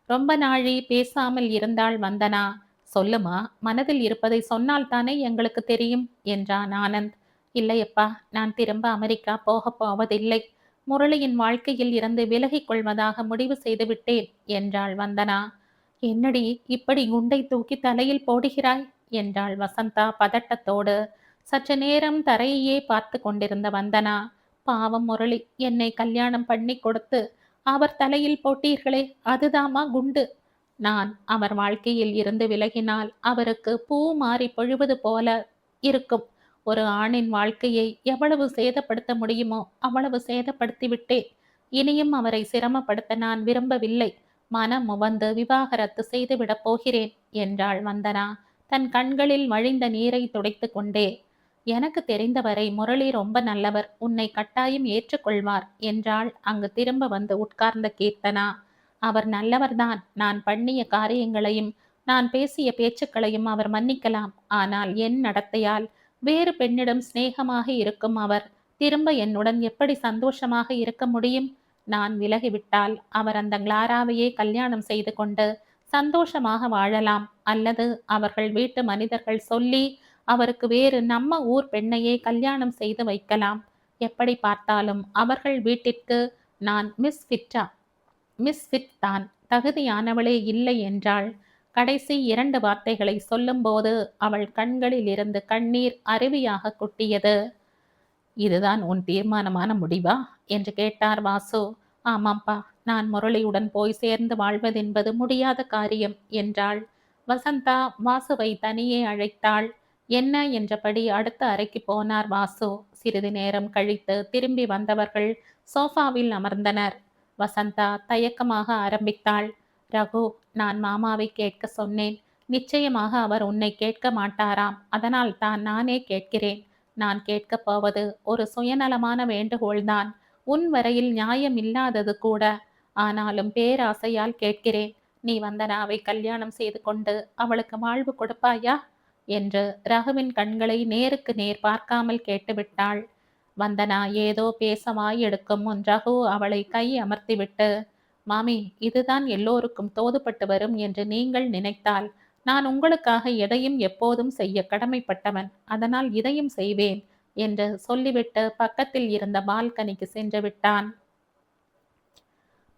ரொம்ப நாழி பேசாமல் இருந்தாள் வந்தனா. சொல்லுமா, மனதில் இருப்பதை சொன்னால் தானே எங்களுக்கு தெரியும் என்றான் ஆனந்த். இல்லையப்பா, நான் திரும்ப அமெரிக்கா போக போவதில்லை. முரளியின் வாழ்க்கையில் இருந்து விலகிக் கொள்வதாக முடிவு செய்துவிட்டேன் என்றாள் வந்தனா. என்னடி இப்படி குண்டை தூக்கி தலையில் போடுகிறாய் என்றாள் வசந்தா பதட்டத்தோடு. சற்று நேரம் தரையையே பார்த்து கொண்டிருந்த வந்தனா, பாவம் முரளி, என்னை கல்யாணம் பண்ணி கொடுத்து அவர் தலையில் போட்டீர்களே, அதுதாமா குண்டு. நான் அவர் வாழ்க்கையில் இருந்து விலகினால் அவருக்கு பூ மாறி பொழிவது போல இருக்கும். ஒரு ஆணின் வாழ்க்கையை எவ்வளவு சேதப்படுத்த முடியுமோ அவ்வளவு சேதப்படுத்தி விட்டேன். இனியும் அவரை சிரமப்படுத்த நான் விரும்பவில்லை. மனம் உவந்து விவாகரத்து செய்துவிடப் போகிறேன் என்றாள் வந்தனா தன் கண்களில் வழிந்த நீரை துடைத்து கொண்டே. எனக்கு தெரிந்தவரை முரளி ரொம்ப நல்லவர், உன்னை கட்டாயம் ஏற்றுக்கொள்வார் என்றாள் அங்கு திரும்ப வந்து உட்கார்ந்த கீர்த்தனா. அவர் நல்லவர்தான். நான் பண்ணிய காரியங்களையும் நான் பேசிய பேச்சுக்களையும் அவர் மன்னிக்கலாம். ஆனால் என் நடத்தையால் வேறு பெண்ணிடம் சிநேகமாக இருக்கும் அவர் திரும்ப என்னுடன் எப்படி சந்தோஷமாக இருக்க முடியும்? நான் விலகிவிட்டால் அவர் அந்த கிளாராவையே கல்யாணம் செய்து கொண்டு சந்தோஷமாக வாழலாம். அல்லது அவர்கள் வீட்டு மனிதர்கள் சொல்லி அவருக்கு வேறு நம்ம ஊர் பெண்ணையே கல்யாணம் செய்து வைக்கலாம். எப்படி பார்த்தாலும் அவர்கள் வீட்டிற்கு நான் மிஸ்ஃபிட் தான், தகுதியானவளே இல்லை என்றாள். கடைசி 2 வார்த்தைகளை சொல்லும்போது அவள் கண்களில் இருந்து கண்ணீர் அருவியாக கொட்டியது. இதுதான் உன் தீர்மானமான முடிவா என்று கேட்டார் வாசு. ஆமாப்பா, நான் முரளியுடன் போய் சேர்ந்து வாழ்வதென்பது முடியாத காரியம் என்றாள். வசந்தா வாசுவை தனியே அழைத்தாள். என்ன என்றபடி அடுத்த அறைக்கு போனார் வாசு. சிறிது நேரம் கழித்து திரும்பி வந்தவர்கள் சோஃபாவில் அமர்ந்தனர். வசந்தா தயக்கமாக ஆரம்பித்தாள். ரகு, நான் மாமாவை கேட்க சொன்னேன். நிச்சயமாக அவர் உன்னை கேட்க மாட்டாராம். அதனால் தான் நானே கேட்கிறேன். நான் கேட்கப் போவது ஒரு சுயநலமான வேண்டுகோள்தான். உன் வரையில் நியாயம் இல்லாதது கூட. ஆனாலும் பேராசையால் கேட்கிறேன். நீ வந்தனாவை கல்யாணம் செய்து கொண்டு அவளுக்கு வாழ்வு கொடுப்பாயா என்று ரகுவின் கண்களை நேருக்கு நேர் பார்க்காமல் கேட்டுவிட்டாள். வந்தனா ஏதோ பேச வாய் எடுக்கும் முன் ரகு அவளை கை அமர்த்திவிட்டு, மாமி, இதுதான் எல்லோருக்கும் தோதுபட்டு வரும் என்று நீங்கள் நினைத்தால் நான் உங்களுக்காக எதையும் எப்போதும் செய்ய கடமைப்பட்டவன். அதனால் இதையும் செய்வேன் என்று சொல்லிவிட்டு பக்கத்தில் இருந்த பால்கனிக்கு சென்று விட்டான்.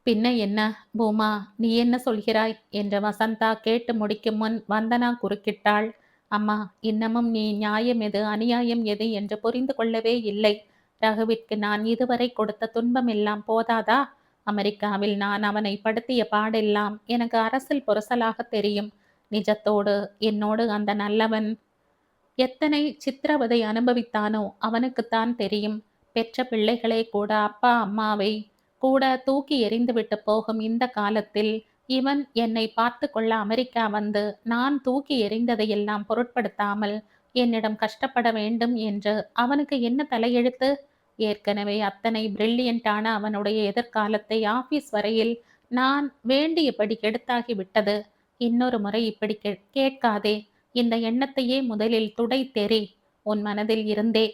பின்ன என்ன பூமா, நீ என்ன சொல்கிறாய் என்று வசந்தா கேட்டு முடிக்கும் முன் வந்தனா குறுக்கிட்டாள். அம்மா, இன்னமும் நீ நியாயம் எது அநியாயம் எது என்று புரிந்து கொள்ளவே இல்லை. ரகுவிற்கு நான் இதுவரை கொடுத்த துன்பம் எல்லாம் போதாதா? அமெரிக்காவில் நான் அவனை படுத்திய பாடெல்லாம் எனக்கு அரசில் புரசலாக தெரியும். நிஜத்தோடு என்னோடு அந்த நல்லவன் எத்தனை சித்திரவதை அனுபவித்தானோ அவனுக்குத்தான் தெரியும். பெற்ற பிள்ளைகளே கூட அப்பா அம்மாவை கூட தூக்கி எறிந்துவிட்டு போகும் இந்த காலத்தில் இவன் என்னை பார்த்து கொள்ள அமெரிக்கா வந்து நான் தூக்கி எறிந்ததையெல்லாம் பொருட்படுத்தாமல் என்னிடம் கஷ்டப்பட வேண்டும் என்று அவனுக்கு என்ன தலையெழுத்து? ஏற்கனவே அத்தனை பிரில்லியண்டான அவனுடைய எதிர்காலத்தை ஆபீஸ் வரையில் நான் வேண்டியபடி கெடுத்தாகி விட்டது. இன்னொரு முறை இப்படி கேட்காதே. இந்த எண்ணத்தையே முதலில் துடைத்தெறி உன் மனதில் இருந்தே.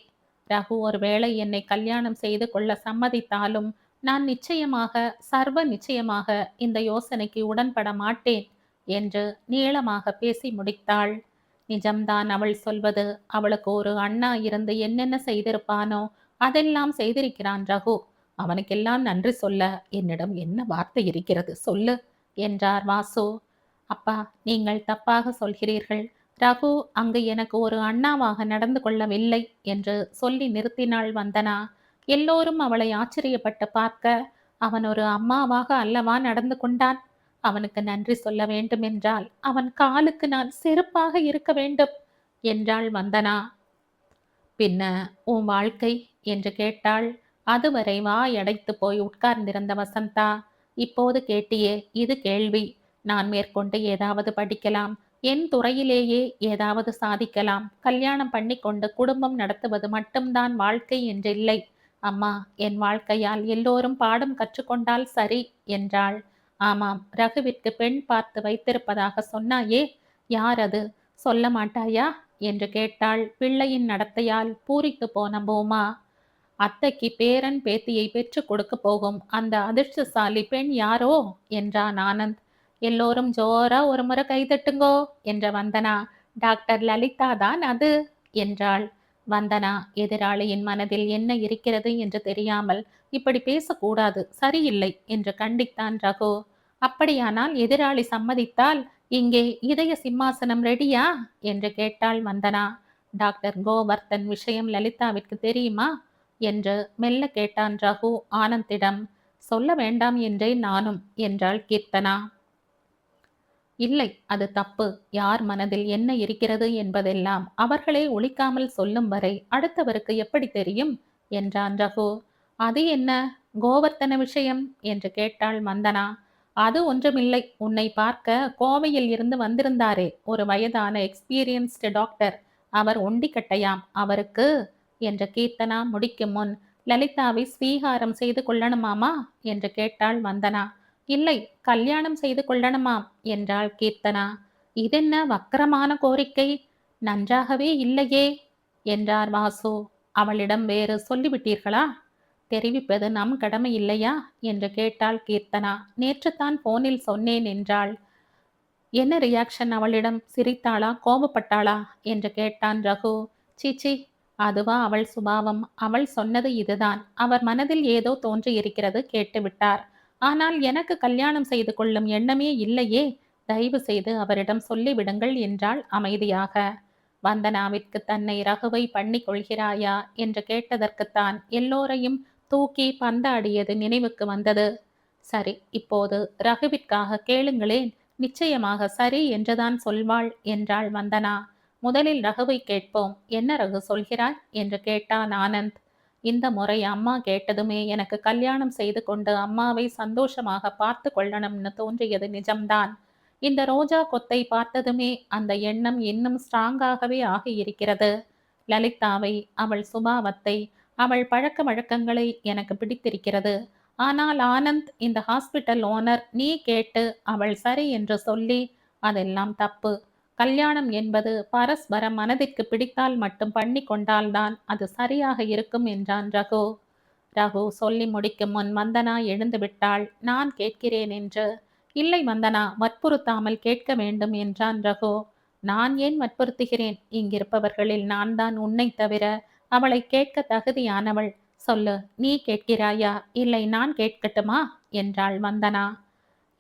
ரகு ஒருவேளை என்னை கல்யாணம் செய்து கொள்ள சம்மதித்தாலும் நான் நிச்சயமாக, சர்வ நிச்சயமாக இந்த யோசனைக்கு உடன்பட மாட்டேன் என்று நீளமாக பேசி முடித்தாள். நிஜம்தான் அவள் சொல்வது. அவளுக்கு ஒரு அண்ணா இருந்து என்னென்ன செய்திருப்பானோ அதெல்லாம் செய்திருக்கிறான் ரகு. அவனுக்கெல்லாம் நன்றி சொல்ல என்னிடம் என்ன வார்த்தை இருக்கிறது சொல்லு என்றார் வாசு. அப்பா, நீங்கள் தப்பாக சொல்கிறீர்கள். ரகு அங்கு எனக்கு ஒரு அண்ணாவாக நடந்து கொள்ளவில்லை என்று சொல்லி நிறுத்தினாள் வந்தனா. எல்லோரும் அவளை ஆச்சரியப்பட்டு பார்க்க, அவன் ஒரு அம்மாவாக அல்லவா நடந்து கொண்டான்? அவனுக்கு நன்றி சொல்ல வேண்டுமென்றால் அவன் காலுக்கு நான் செருப்பாக இருக்க வேண்டும் என்றாள் வந்தனா. பின்ன உன் வாழ்க்கை என்று கேட்டாள். அதுவரை வாயடைத்து போய் உட்கார்ந்திருந்த வசந்தா, இப்போது கேட்டியே, இது கேள்வி. நான் மேற்கொண்டு ஏதாவது படிக்கலாம், என் துறையிலேயே ஏதாவது சாதிக்கலாம். கல்யாணம் பண்ணி கொண்டு குடும்பம் நடத்துவது மட்டும்தான் வாழ்க்கை என்றில்லை. அம்மா, என் வாழ்க்கையால் எல்லோரும் பாடம் கற்றுக்கொண்டால் சரி என்றாள். ஆமாம், ரகுவிற்கு பெண் பார்த்து வைத்திருப்பதாக சொன்னாயே, யார் அது? சொல்ல மாட்டாயா என்று கேட்டாள் பிள்ளையின் நடத்தையால் பூரித்து போன பூமா. அத்தைக்கு பேரன் பேத்தியை பெற்று கொடுக்க போகும் அந்த அதிர்ஷ்டசாலி பெண் யாரோ என்றான் ஆனந்த். எல்லோரும் ஜோரா ஒரு முறை கைதட்டுங்கோ என்ற வந்தனா, டாக்டர் லலிதா தான் அது என்றாள். வந்தனா எதிராளியின் மனதில் என்ன இருக்கிறது என்று தெரியாமல் இப்படி பேசக்கூடாது, சரியில்லை என்று கண்டித்தான் ரகு. அப்படியானால் எதிராளி சம்மதித்தால் இங்கே இதய சிம்மாசனம் ரெடியா என்று கேட்டாள் வந்தனா. டாக்டர் கோவர்த்தன் விஷயம் லலிதாவிற்கு தெரியுமா என்று மெல்ல கேட்டான் ரகு ஆனந்திடம். சொல்ல வேண்டாம் என்றேன் நானும் என்றாள் கீர்த்தனா. இல்லை, அது தப்பு. யார் மனதில் என்ன இருக்கிறது என்பதெல்லாம் அவர்களே ஒளிக்காமல் சொல்லும் வரை அடுத்தவருக்கு எப்படி தெரியும் என்றான் ரகு. அது என்ன கோவர்த்தன விஷயம் என்று கேட்டாள் வந்தனா. அது ஒன்றுமில்லை. உன்னை பார்க்க கோவையில் இருந்து வந்திருந்தாரே ஒரு வயதான எக்ஸ்பீரியன்ஸ்டு டாக்டர். அவர் ஒண்டிக்கட்டையாம். அவருக்கு என்று கீர்த்தனா முடிக்கும் முன், லலிதாவை ஸ்வீகாரம் செய்து கொள்ளணுமாமா என்று கேட்டாள் வந்தனா. இல்லை, கல்யாணம் செய்து கொள்ளணுமாம் என்றாள் கீர்த்தனா. இதென்ன வக்கரமான கோரிக்கை? நன்றாகவே இல்லையே என்றார் வாசு. அவளிடம் வேறு சொல்லிவிட்டீர்களா? தெரிவிப்பது நம் கடமை இல்லையா என்று கேட்டாள் கீர்த்தனா. நேற்றுத்தான் போனில் சொன்னேன் என்றாள். என்ன ரியாக்ஷன் அவளிடம்? சிரித்தாளா, கோபப்பட்டாளா என்று கேட்டான் ரகு. சீச்சி, அதுவா அவள் சுபாவம்? அவள் சொன்னது இதுதான். அவர் மனதில் ஏதோ தோன்றி இருக்கிறது, கேட்டுவிட்டார். ஆனால் எனக்கு கல்யாணம் செய்து கொள்ளும் எண்ணமே இல்லையே. தயவு செய்து அவரிடம் சொல்லிவிடுங்கள் என்றாள் அமைதியாக. வந்தனாவிற்கு தன்னை ரகுவை பண்ணி கொள்கிறாயா என்று கேட்டதற்குத்தான் எல்லோரையும் தூக்கி பந்தாடியது நினைவுக்கு வந்தது. சரி, இப்போது ரகுவிற்காக கேளுங்களேன், நிச்சயமாக சரி என்றுதான் சொல்வாள் என்றாள் வந்தனா. முதலில் ரகுவை கேட்போம். என்ன ரகு சொல்கிறாய் என்று கேட்டான் ஆனந்த். இந்த முறை அம்மா கேட்டதுமே எனக்கு கல்யாணம் செய்து கொண்டு அம்மாவை சந்தோஷமாக பார்த்து கொள்ளணும்னு தோன்றியது நிஜம்தான். இந்த ரோஜா கொத்தை பார்த்ததுமே அந்த எண்ணம் இன்னும் ஸ்ட்ராங்காகவே ஆகியிருக்கிறது. லலிதாவை, அவள் சுபாவத்தை, அவள் பழக்க வழக்கங்களை எனக்கு பிடித்திருக்கிறது. ஆனால் ஆனந்த், இந்த ஹாஸ்பிட்டல் ஓனர், நீ கேட்டு அவள் சரி என்று சொல்லி அதெல்லாம் தப்பு. கல்யாணம் என்பது பரஸ்பரம் மனதிற்கு பிடித்தால் மட்டும் பண்ணி கொண்டால்தான் அது சரியாக இருக்கும் என்றான் ரகு. ரகு சொல்லி முடிக்கும் முன் வந்தனா எழுந்து விட்டாள். நான் கேட்கிறேன் என்று. இல்லை வந்தனா, வற்புறுத்தாமல் கேட்க வேண்டும் என்றான் ரகு. நான் ஏன் வற்புறுத்துகிறேன்? இங்கிருப்பவர்களில் நான் தான் உன்னை தவிர அவளை கேட்க தகுதியானவள். சொல்லு, நீ கேட்கிறாயா இல்லை நான் கேட்கட்டுமா என்றாள் வந்தனா.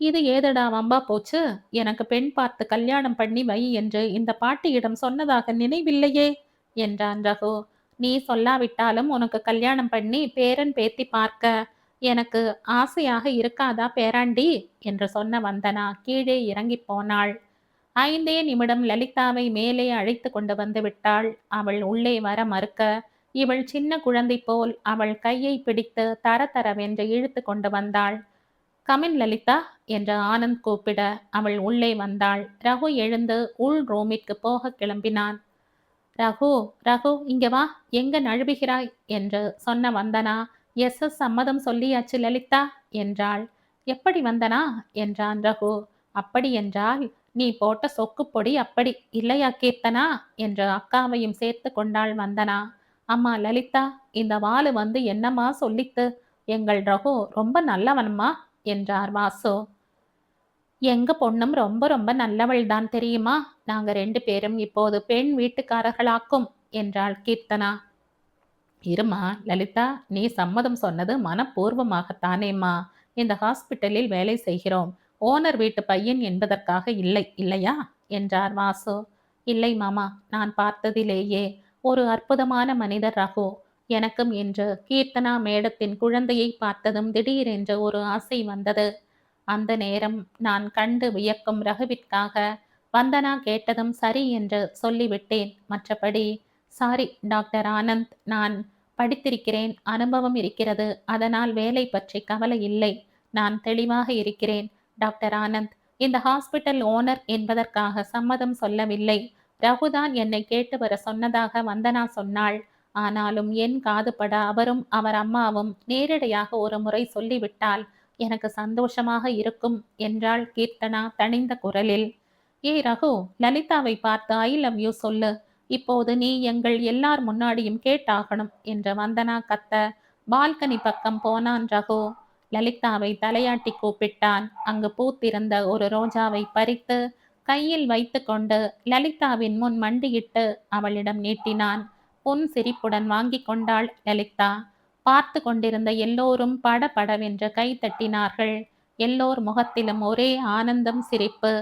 இது ஏதடா வம்பா போச்சு? எனக்கு பெண் பார்த்து கல்யாணம் பண்ணி வை என்று இந்த பாட்டியிடம் சொன்னதாக நினைவில்லையே என்றான் ரகு. நீ சொல்லாவிட்டாலும் உனக்கு கல்யாணம் பண்ணி பேரன் பேத்தி பார்க்க எனக்கு ஆசையாக இருக்காதா பேராண்டி என்று சொன்ன வந்தனா கீழே இறங்கி போனாள். 5 நிமிடம் லலிதாவை மேலே அழைத்து கொண்டு வந்து விட்டாள். அவள் உள்ளே வர மறுக்க, இவள் சின்ன குழந்தை போல் அவள் கையை பிடித்து தர தரவென்று இழுத்து கொண்டு வந்தாள். கமின் லலிதா என்று ஆனந்த் கூப்பிட அவள் உள்ளே வந்தாள். ரகு எழுந்து உள் ரூமிற்கு போக கிளம்பினான். ரகு, ரகு இங்க வா, எங்க நழுவுகிறாய் என்று சொன்ன வந்தனா, எஸ் சம்மதம் சொல்லியாச்சு லலிதா என்றாள். எப்படி வந்தனா என்றான் ரகு. அப்படி என்றால் நீ போட்ட சொக்கு பொடி அப்படி இல்லையா கீர்த்தனா என்று அக்காவையும் சேர்த்து கொண்டாள் வந்தனா. அம்மா லலிதா, இந்த வாலு வந்து என்னம்மா சொல்லித்து? எங்கள் ரகு ரொம்ப நல்லவன்மா என்றார் வாசு. எங்க பொண்ணும் ரொம்ப ரொம்ப நல்லவள் தான் தெரியுமா. நாங்க 2 பேரும் இப்போது பெண் வீட்டுக்காரர்களாக்கும் என்றாள் கீர்த்தனா. இருமா லலிதா, நீ சம்மதம் சொன்னது மனப்பூர்வமாகத்தானேம்மா. இந்த ஹாஸ்பிட்டலில் வேலை செய்கிறோம். ஓனர் வீட்டு பையன் என்பதற்காக இல்லை, இல்லையா என்றார் வாசு. இல்லை மாமா, நான் பார்த்ததிலேயே ஒரு அற்புதமான மனிதர் ரகு. எனக்கும் என்று கீர்த்தனா மேடத்தின் குழந்தையை பார்த்ததும் திடீரென்று ஒரு ஆசை வந்தது. அந்த நேரம் நான் கண்டு வியக்கும் ரகுவிற்காக வந்தனா கேட்டதும் சரி என்று சொல்லிவிட்டேன். மற்றபடி சாரி டாக்டர் ஆனந்த், நான் படித்திருக்கிறேன், அனுபவம் இருக்கிறது. அதனால் வேலை பற்றி கவலை இல்லை. நான் தெளிவாக இருக்கிறேன். டாக்டர் ஆனந்த், இந்த ஹாஸ்பிட்டல் ஓனர் என்பதற்காக சம்மதம் சொல்லவில்லை. ரகுதான் என்னை கேட்டு வர சொன்னதாக வந்தனா சொன்னாள். ஆனாலும் என் காதுபட அவரும் அவர் அம்மாவும் நேரடியாக ஒரு முறை சொல்லிவிட்டால் எனக்கு சந்தோஷமாக இருக்கும் என்றாள் கீர்த்தனா தணிந்த குரலில். ஏய் ரகு, லலிதாவை பார்த்து ஐ லவ் யூ சொல்லு. இப்போது நீ எங்கள் எல்லார் முன்னாடியும் கேட்டாகணும் என்று வந்தனா கத்த பால்கனி பக்கம் போனான் ரகு. லலிதாவை தலையாட்டி கூப்பிட்டான். அங்கு பூத்திருந்த ஒரு ரோஜாவை பறித்து கையில் வைத்து கொண்டு லலிதாவின் முன் மண்டியிட்டு அவளிடம் நீட்டினான். பொன் சிரிப்புடன் வாங்கி கொண்டாள் லலிதா. பார்த்து கொண்டிருந்த எல்லோரும் படபடவென்று கை தட்டினார்கள். எல்லோர் முகத்திலும் ஒரே ஆனந்தம், சிரிப்பு.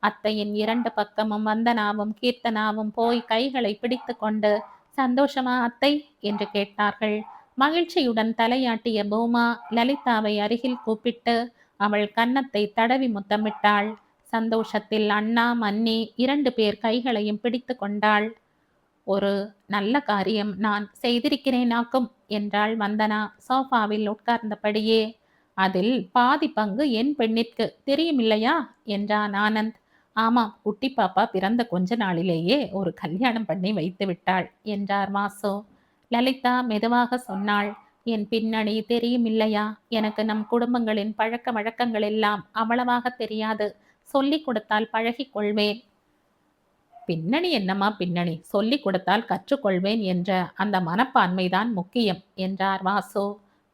அத்தையின் 2 பக்கமும் வந்தனாவும் கீர்த்தனாவும் போய் கைகளை பிடித்து கொண்டு, சந்தோஷமா அத்தை என்று கேட்டார்கள். மகிழ்ச்சியுடன் தலையாட்டிய பூமா லலிதாவை அருகில் கூப்பிட்டு அவள் கன்னத்தை தடவி முத்தமிட்டாள். சந்தோஷத்தில் அண்ணா மன்னி 2 பேர் கைகளையும் பிடித்து கொண்டாள். ஒரு நல்ல காரியம் நான் செய்திருக்கிறேனாக்கும் என்றாள் வந்தனா சோஃபாவில் உட்கார்ந்தபடியே. அதில் பாதி பங்கு என் பெண்ணிற்கு தெரியுமில்லையா என்றான் ஆனந்த். ஆமாம், குட்டி பாப்பா பிறந்த கொஞ்ச நாளிலேயே ஒரு கல்யாணம் பண்ணி வைத்து விட்டாள் என்றார் வாசு. லலிதா மெதுவாக சொன்னாள். என் பின்னணி தெரியுமில்லையா? எனக்கு நம் குடும்பங்களின் பழக்க வழக்கங்கள் எல்லாம் அவ்வளவாக தெரியாது. சொல்லிக் கொடுத்தால் பழகிக் கொள்வேன். பின்னணி என்னம்மா பின்னணி, சொல்லிக் கொடுத்தால் கற்றுக்கொள்வேன் என்ற அந்த மனப்பான்மைதான் முக்கியம் என்றார் வாசு.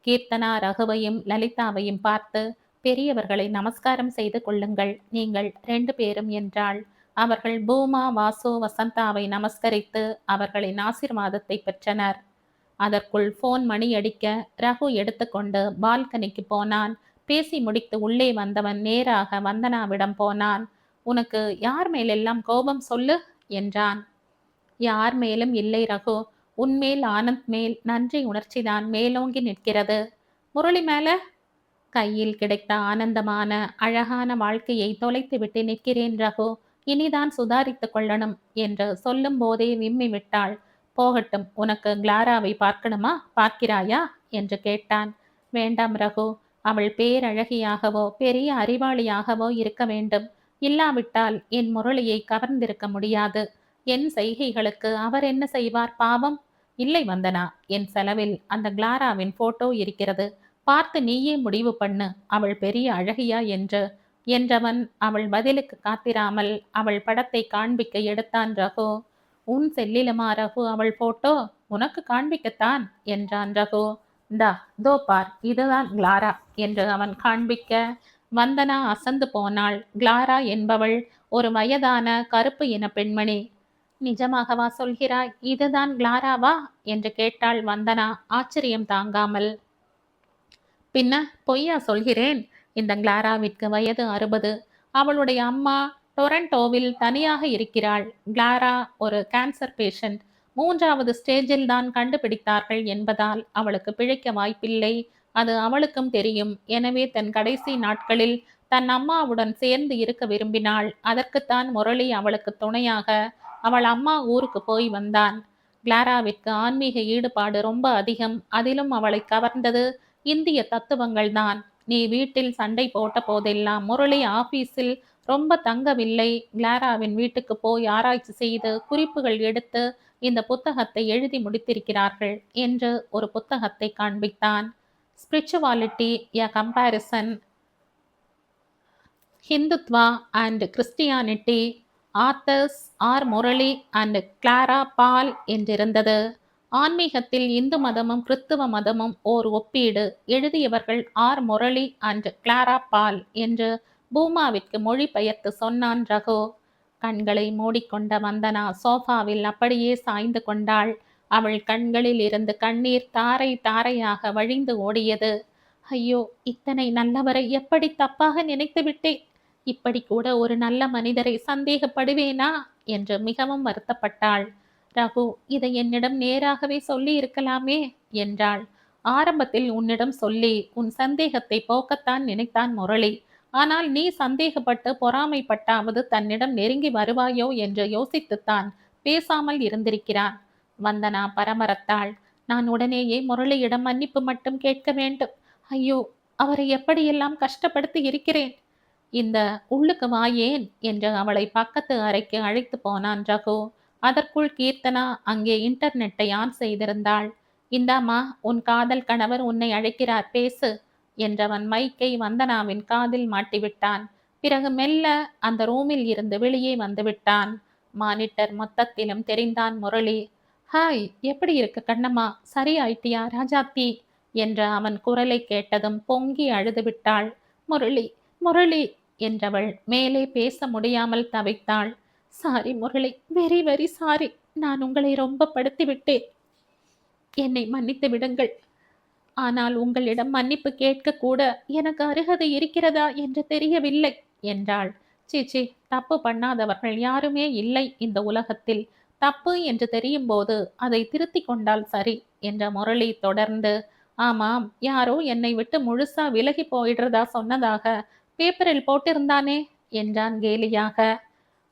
கீர்த்தனா ரகுவையும் லலிதாவையும் பார்த்து, பெரியவர்களை நமஸ்காரம் செய்து கொள்ளுங்கள் நீங்கள் 2 பேரும் என்றாள். அவர்கள் பூமா, வாசு, வசந்தாவை நமஸ்கரித்து அவர்களின் ஆசீர்வாதத்தை பெற்றனர். அதற்குள் போன் மணி அடிக்க ரகு எடுத்துக்கொண்டு பால்கனிக்கு போனான். பேசி முடித்து உள்ளே வந்தவன் நேராக வந்தனாவிடம் போனான். உனக்கு யார் மேலெல்லாம் கோபம் சொல்லு என்றான். யார் மேலும் இல்லை ரகு, உன்மேல் ஆனந்த் மேல் நன்றி உணர்ச்சிதான் மேலோங்கி நிற்கிறது. முரளி மேல? கையில் கிடைத்த ஆனந்தமான அழகான வாழ்க்கையை தொலைத்துவிட்டு நிற்கிறேன் ரகு, இனிதான் சுதாரித்து கொள்ளணும் என்று சொல்லும் போதே விம்மி விட்டாள். போகட்டும், உனக்கு கிளாராவை பார்க்கணுமா, பார்க்கிறாயா என்று கேட்டான். வேண்டாம் ரகு, அவள் பேரழகியாகவோ பெரிய அறிவாளியாகவோ இருக்க வேண்டும். இல்லாவிட்டால் என் முரளியை கவர்ந்திருக்க முடியாது. என் செய்கைகளுக்கு அவர் என்ன செய்வார் பாவம்? இல்லை வந்தனா, என் செலவில் அந்த கிளாராவின் போட்டோ இருக்கிறது, பார்த்து நீயே முடிவு பண்ணு, அவள் பெரிய அழகியா என்றவன் அவள் பதிலுக்கு காத்திராமல் அவள் படத்தை காண்பிக்க எடுத்தான் ரகு. உன் செல்லிலுமா ரகு அவள் போட்டோ? உனக்கு காண்பிக்கத்தான் என்றான் ரகு. தோ பார், இதுதான் கிளாரா என்று அவன் காண்பிக்க வந்தனா அசந்து போனாள். கிளாரா என்பவள் ஒரு வயதான கருப்பு இன பெண்மணி. நிஜமாகவா சொல்கிறாய்? இதுதான் கிளாராவா என்று கேட்டாள் வந்தனா ஆச்சரியம் தாங்காமல். பின்ன பொய்யா சொல்கிறேன்? இந்த கிளாராவிற்கு வயது 60. அவளுடைய அம்மா டொரண்டோவில் தனியாக இருக்கிறாள். கிளாரா ஒரு கேன்சர் பேஷண்ட். 3வது ஸ்டேஜில் தான் கண்டுபிடித்தார்கள் என்பதால் அவளுக்கு பிழைக்க வாய்ப்பில்லை. அது அவளுக்கும் தெரியும். எனவே தன் கடைசி நாட்களில் தன் அம்மாவுடன் சேர்ந்து இருக்க விரும்பினாள். அதற்குத்தான் முரளி அவளுக்கு துணையாக அவள் அம்மா ஊருக்கு போய் வந்தான். கிளாராவிற்கு ஆன்மீக ஈடுபாடு ரொம்ப அதிகம். அதிலும் அவளை கவர்ந்தது இந்திய தத்துவங்கள் தான். நீ வீட்டில் சண்டை போட்ட போதெல்லாம் முரளி ஆபீஸில் ரொம்ப தங்கவில்லை. கிளாராவின் வீட்டுக்கு போய் ஆராய்ச்சி செய்து குறிப்புகள் எடுத்து இந்த புத்தகத்தை எழுதி முடித்திருக்கிறார்கள் என்று ஒரு புத்தகத்தை காண்பித்தான். Spirituality, a comparison, Hindutva and Christianity, authors R Murali and Clara Paul என்றிருந்தது. ஆன்மீகத்தில் இந்து மதமும் கிறிஸ்துவ மதமும் ஓர் ஒப்பீடு. எழுதியவர்கள் R Murali and Clara Paul என்று பூமாவிற்கு மொழிபெயர்த்து சொன்னான் ரகு. கண்களை மூடிக்கொண்ட வந்தனா சோஃபாவில் அப்படியே சாய்ந்து கொண்டாள். அவள் கண்களில் இருந்து கண்ணீர் தாரை தாரையாக வழிந்து ஓடியது. ஐயோ, இத்தனை நல்லவரை எப்படி தப்பாக நினைத்து விட்டேன். இப்படி கூட ஒரு நல்ல மனிதரை சந்தேகப்படுவேனா என்று மிகவும் வருத்தப்பட்டாள். ரகு, இதை என்னிடம் நேராகவே சொல்லி இருக்கலாமே என்றாள். ஆரம்பத்தில் உன்னிடம் சொல்லி உன் சந்தேகத்தை போக்கத்தான் நினைத்தான் முரளி. ஆனால் நீ சந்தேகப்பட்டு பொறாமைப்பட்டாவது தன்னிடம் நெருங்கி வருவாயோ என்று யோசித்துத்தான் பேசாமல் இருந்திருக்கிறான். வந்தனா பரமரத்தாள். நான் உடனேயே முரளியிடம் மன்னிப்பு மட்டும் கேட்க வேண்டும். ஐயோ, அவரை எப்படியெல்லாம் கஷ்டப்படுத்தி இருக்கிறேன். இந்த உள்ளுக்கு வாயேன் என்று அவளை பக்கத்து அறைக்கு அழைத்து போனான் ரகு. அதற்குள் கீர்த்தனா அங்கே இன்டர்நெட்டை ஆன் செய்திருந்தாள். இந்தாமா, உன் காதல் கணவர் உன்னை அழைக்கிறார், பேசு என்றவன் மைக்கை வந்தனாவின் காதில் மாட்டிவிட்டான். பிறகு மெல்ல அந்த ரூமில் இருந்து வெளியே வந்துவிட்டான். மானிட்டர் மொத்தத்திலும் தெரிந்தான் முரளி. ஹாய், எப்படி இருக்கு கண்ணம்மா, சரி ஆயிட்டியா ராஜாத்தி என்ற அவன் குரலை கேட்டதும் பொங்கி அழுது விட்டாள். முரளி, முரளி என்றவள் மேலே பேச முடியாமல் தவித்தாள். Sorry Murali, very very sorry, நான் உங்களை ரொம்ப படுத்தி விட்டேன். என்னை மன்னித்து விடுங்கள். ஆனால் உங்களிடம் மன்னிப்பு கேட்க கூட எனக்கு அருகதை இருக்கிறதா என்று தெரியவில்லை என்றாள். சீச்சி, தப்பு பண்ணாதவர்கள் யாருமே இல்லை இந்த உலகத்தில். தப்பு என்று தெரியும் போது அதை திருத்திக் கொண்டால் சரி என்ற முரளி தொடர்ந்து, ஆமாம், யாரோ என்னை விட்டு முழுசா விலகி போயிடுறதா சொன்னதாக பேப்பரில் போட்டிருந்தானே என்றான் கேலியாக.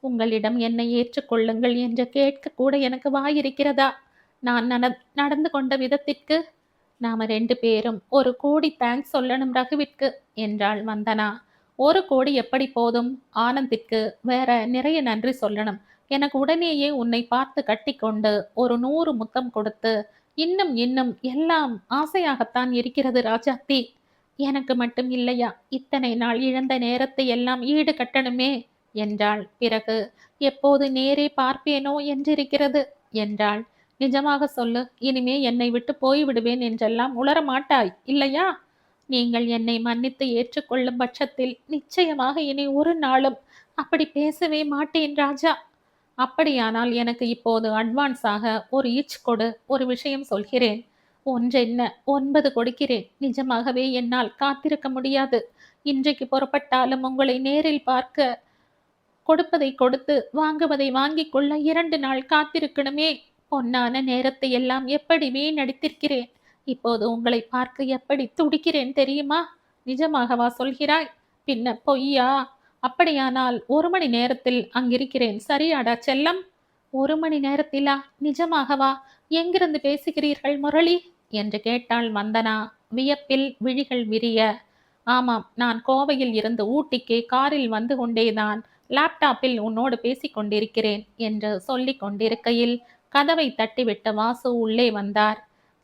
உங்களிடம் என்னை ஏற்றுக்கொள்ளுங்கள் என்று கேட்க கூட எனக்கு வாயிருக்கிறதா? நான் நடந்து கொண்ட விதத்திற்கு நாம 2 பேரும் 1,00,00,000 தேங்க்ஸ் சொல்லணும் ரகுவிற்கு என்றாள் வந்தனா. 1,00,00,000 எப்படி போதும்? ஆனந்திற்கு வேற நிறைய நன்றி சொல்லணும். எனக்கு உடனேயே உன்னை பார்த்து கட்டிக்கொண்டு ஒரு 100 முத்தம் கொடுத்து இன்னும் இன்னும் எல்லாம் ஆசையாகத்தான் இருக்கிறது ராஜாத்தி. எனக்கு மட்டும் இல்லையா இத்தனை நாள் இழந்த நேரத்தை எல்லாம் ஈடு கட்டணுமே என்றாள். பிறகு எப்போது நேரே பார்ப்பேனோ என்றிருக்கிறது என்றாள். நிஜமாக சொல்லு, இனிமே என்னை விட்டு போய்விடுவேன் என்றெல்லாம் உளர மாட்டாய் இல்லையா? நீங்கள் என்னை மன்னித்து ஏற்றுக்கொள்ளும் பட்சத்தில் நிச்சயமாக இனி ஒரு நாளும் அப்படி பேசவே மாட்டேன் ராஜா. அப்படியானால் எனக்கு இப்போது அட்வான்ஸாக ஒரு ஈச் கொடு. ஒரு விஷயம் சொல்கிறேன். ஒன்றென்ன 9 கொடுக்கிறேன். நிஜமாகவே என்னால் காத்திருக்க முடியாது. இன்றைக்கு புறப்பட்டாலும் உங்களை நேரில் பார்க்க கொடுப்பதை கொடுத்து வாங்குவதை வாங்கிக் கொள்ள 2 நாள் காத்திருக்கணுமே. பொன்னான நேரத்தை எல்லாம் எப்படி வீணடித்திருக்கிறேன். இப்போது உங்களை பார்க்க எப்படி துடிக்கிறேன் தெரியுமா? நிஜமாகவா சொல்கிறாய்? பின்ன பொய்யா? அப்படியானால் 1 மணி நேரத்தில் அங்கிருக்கிறேன். சரியாடா செல்லம்? 1 மணி நேரத்திலா? நிஜமாகவா? எங்கிருந்து பேசுகிறீர்கள் முரளி என்று கேட்டாள் வந்தனா வியப்பில் விழிகள் விரிய. ஆமாம், நான் கோவையில் இருந்து ஊட்டிக்கு காரில் வந்து கொண்டேதான் லேப்டாப்பில் உன்னோடு பேசிக் கொண்டிருக்கிறேன் என்று சொல்லிக் கொண்டிருக்கையில் கதவை தட்டிவிட்ட வாசு உள்ளே வந்தார்.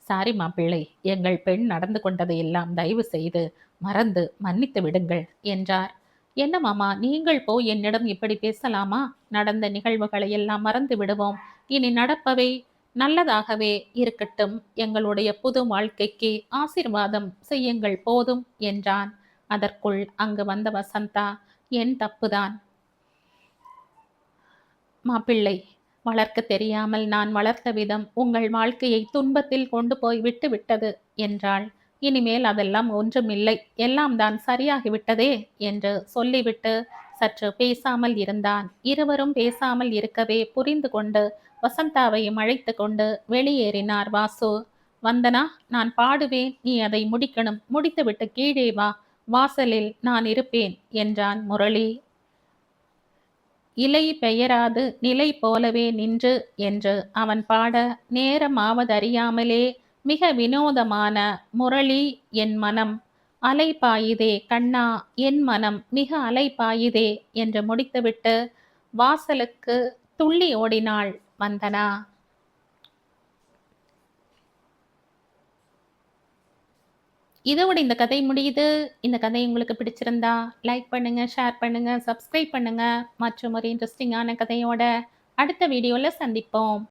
சாரி மாப்பிள்ளை, எங்கள் பெண் நடந்து கொண்டதை எல்லாம் தயவு செய்து மறந்து மன்னித்து விடுங்கள் என்றார். என்ன மாமா, நீங்கள் போய் என்னிடம் இப்படி பேசலாமா? நடந்த நிகழ்வுகளை எல்லாம் மறந்து விடுவோம். இனி நடப்பவை நல்லதாகவே இருக்கட்டும். எங்களுடைய புது வாழ்க்கைக்கு ஆசீர்வாதம் செய்யுங்கள் போதும் என்றான். அதற்குள் அங்கு வந்த வசந்தா, என் தப்புதான் மாப்பிள்ளை. வளர்க்க தெரியாமல் நான் வளர்த்த விதம் உங்கள் வாழ்க்கையை துன்பத்தில் கொண்டு போய் விட்டு விட்டது என்றாள். இனிமேல் அதெல்லாம் ஒன்றுமில்லை, எல்லாம் தான் சரியாகிவிட்டதே என்று சொல்லிவிட்டு சற்று பேசாமல் இருந்தான். இருவரும் பேசாமல் இருக்கவே புரிந்து கொண்டு வசந்தாவையும் அழைத்து கொண்டு வெளியேறினார் வாசு. வந்தனா, நான் பாடுவேன், நீ அதை முடிக்கணும். முடித்துவிட்டு கீழே வா, வாசலில் நான் இருப்பேன் என்றான் முரளி. இலை பெயராது நிலை போலவே நின்று என்று அவன் பாட நேரமாவதறியாமலே மிக வினோதமான முரளி என் மனம் அலை பாயுதே கண்ணா, என் மனம் மிக அலை பாயுதே என்று முடித்துவிட்டு வாசலுக்கு துள்ளி ஓடினாள் வந்தனா. இதோட இந்த கதை முடியுது. இந்த கதை உங்களுக்கு பிடிச்சிருந்தா லைக் பண்ணுங்க, ஷேர் பண்ணுங்க, சப்ஸ்கிரைப் பண்ணுங்க. மற்றும் ஒரு இன்ட்ரெஸ்டிங்கான கதையோட அடுத்த வீடியோல சந்திப்போம்.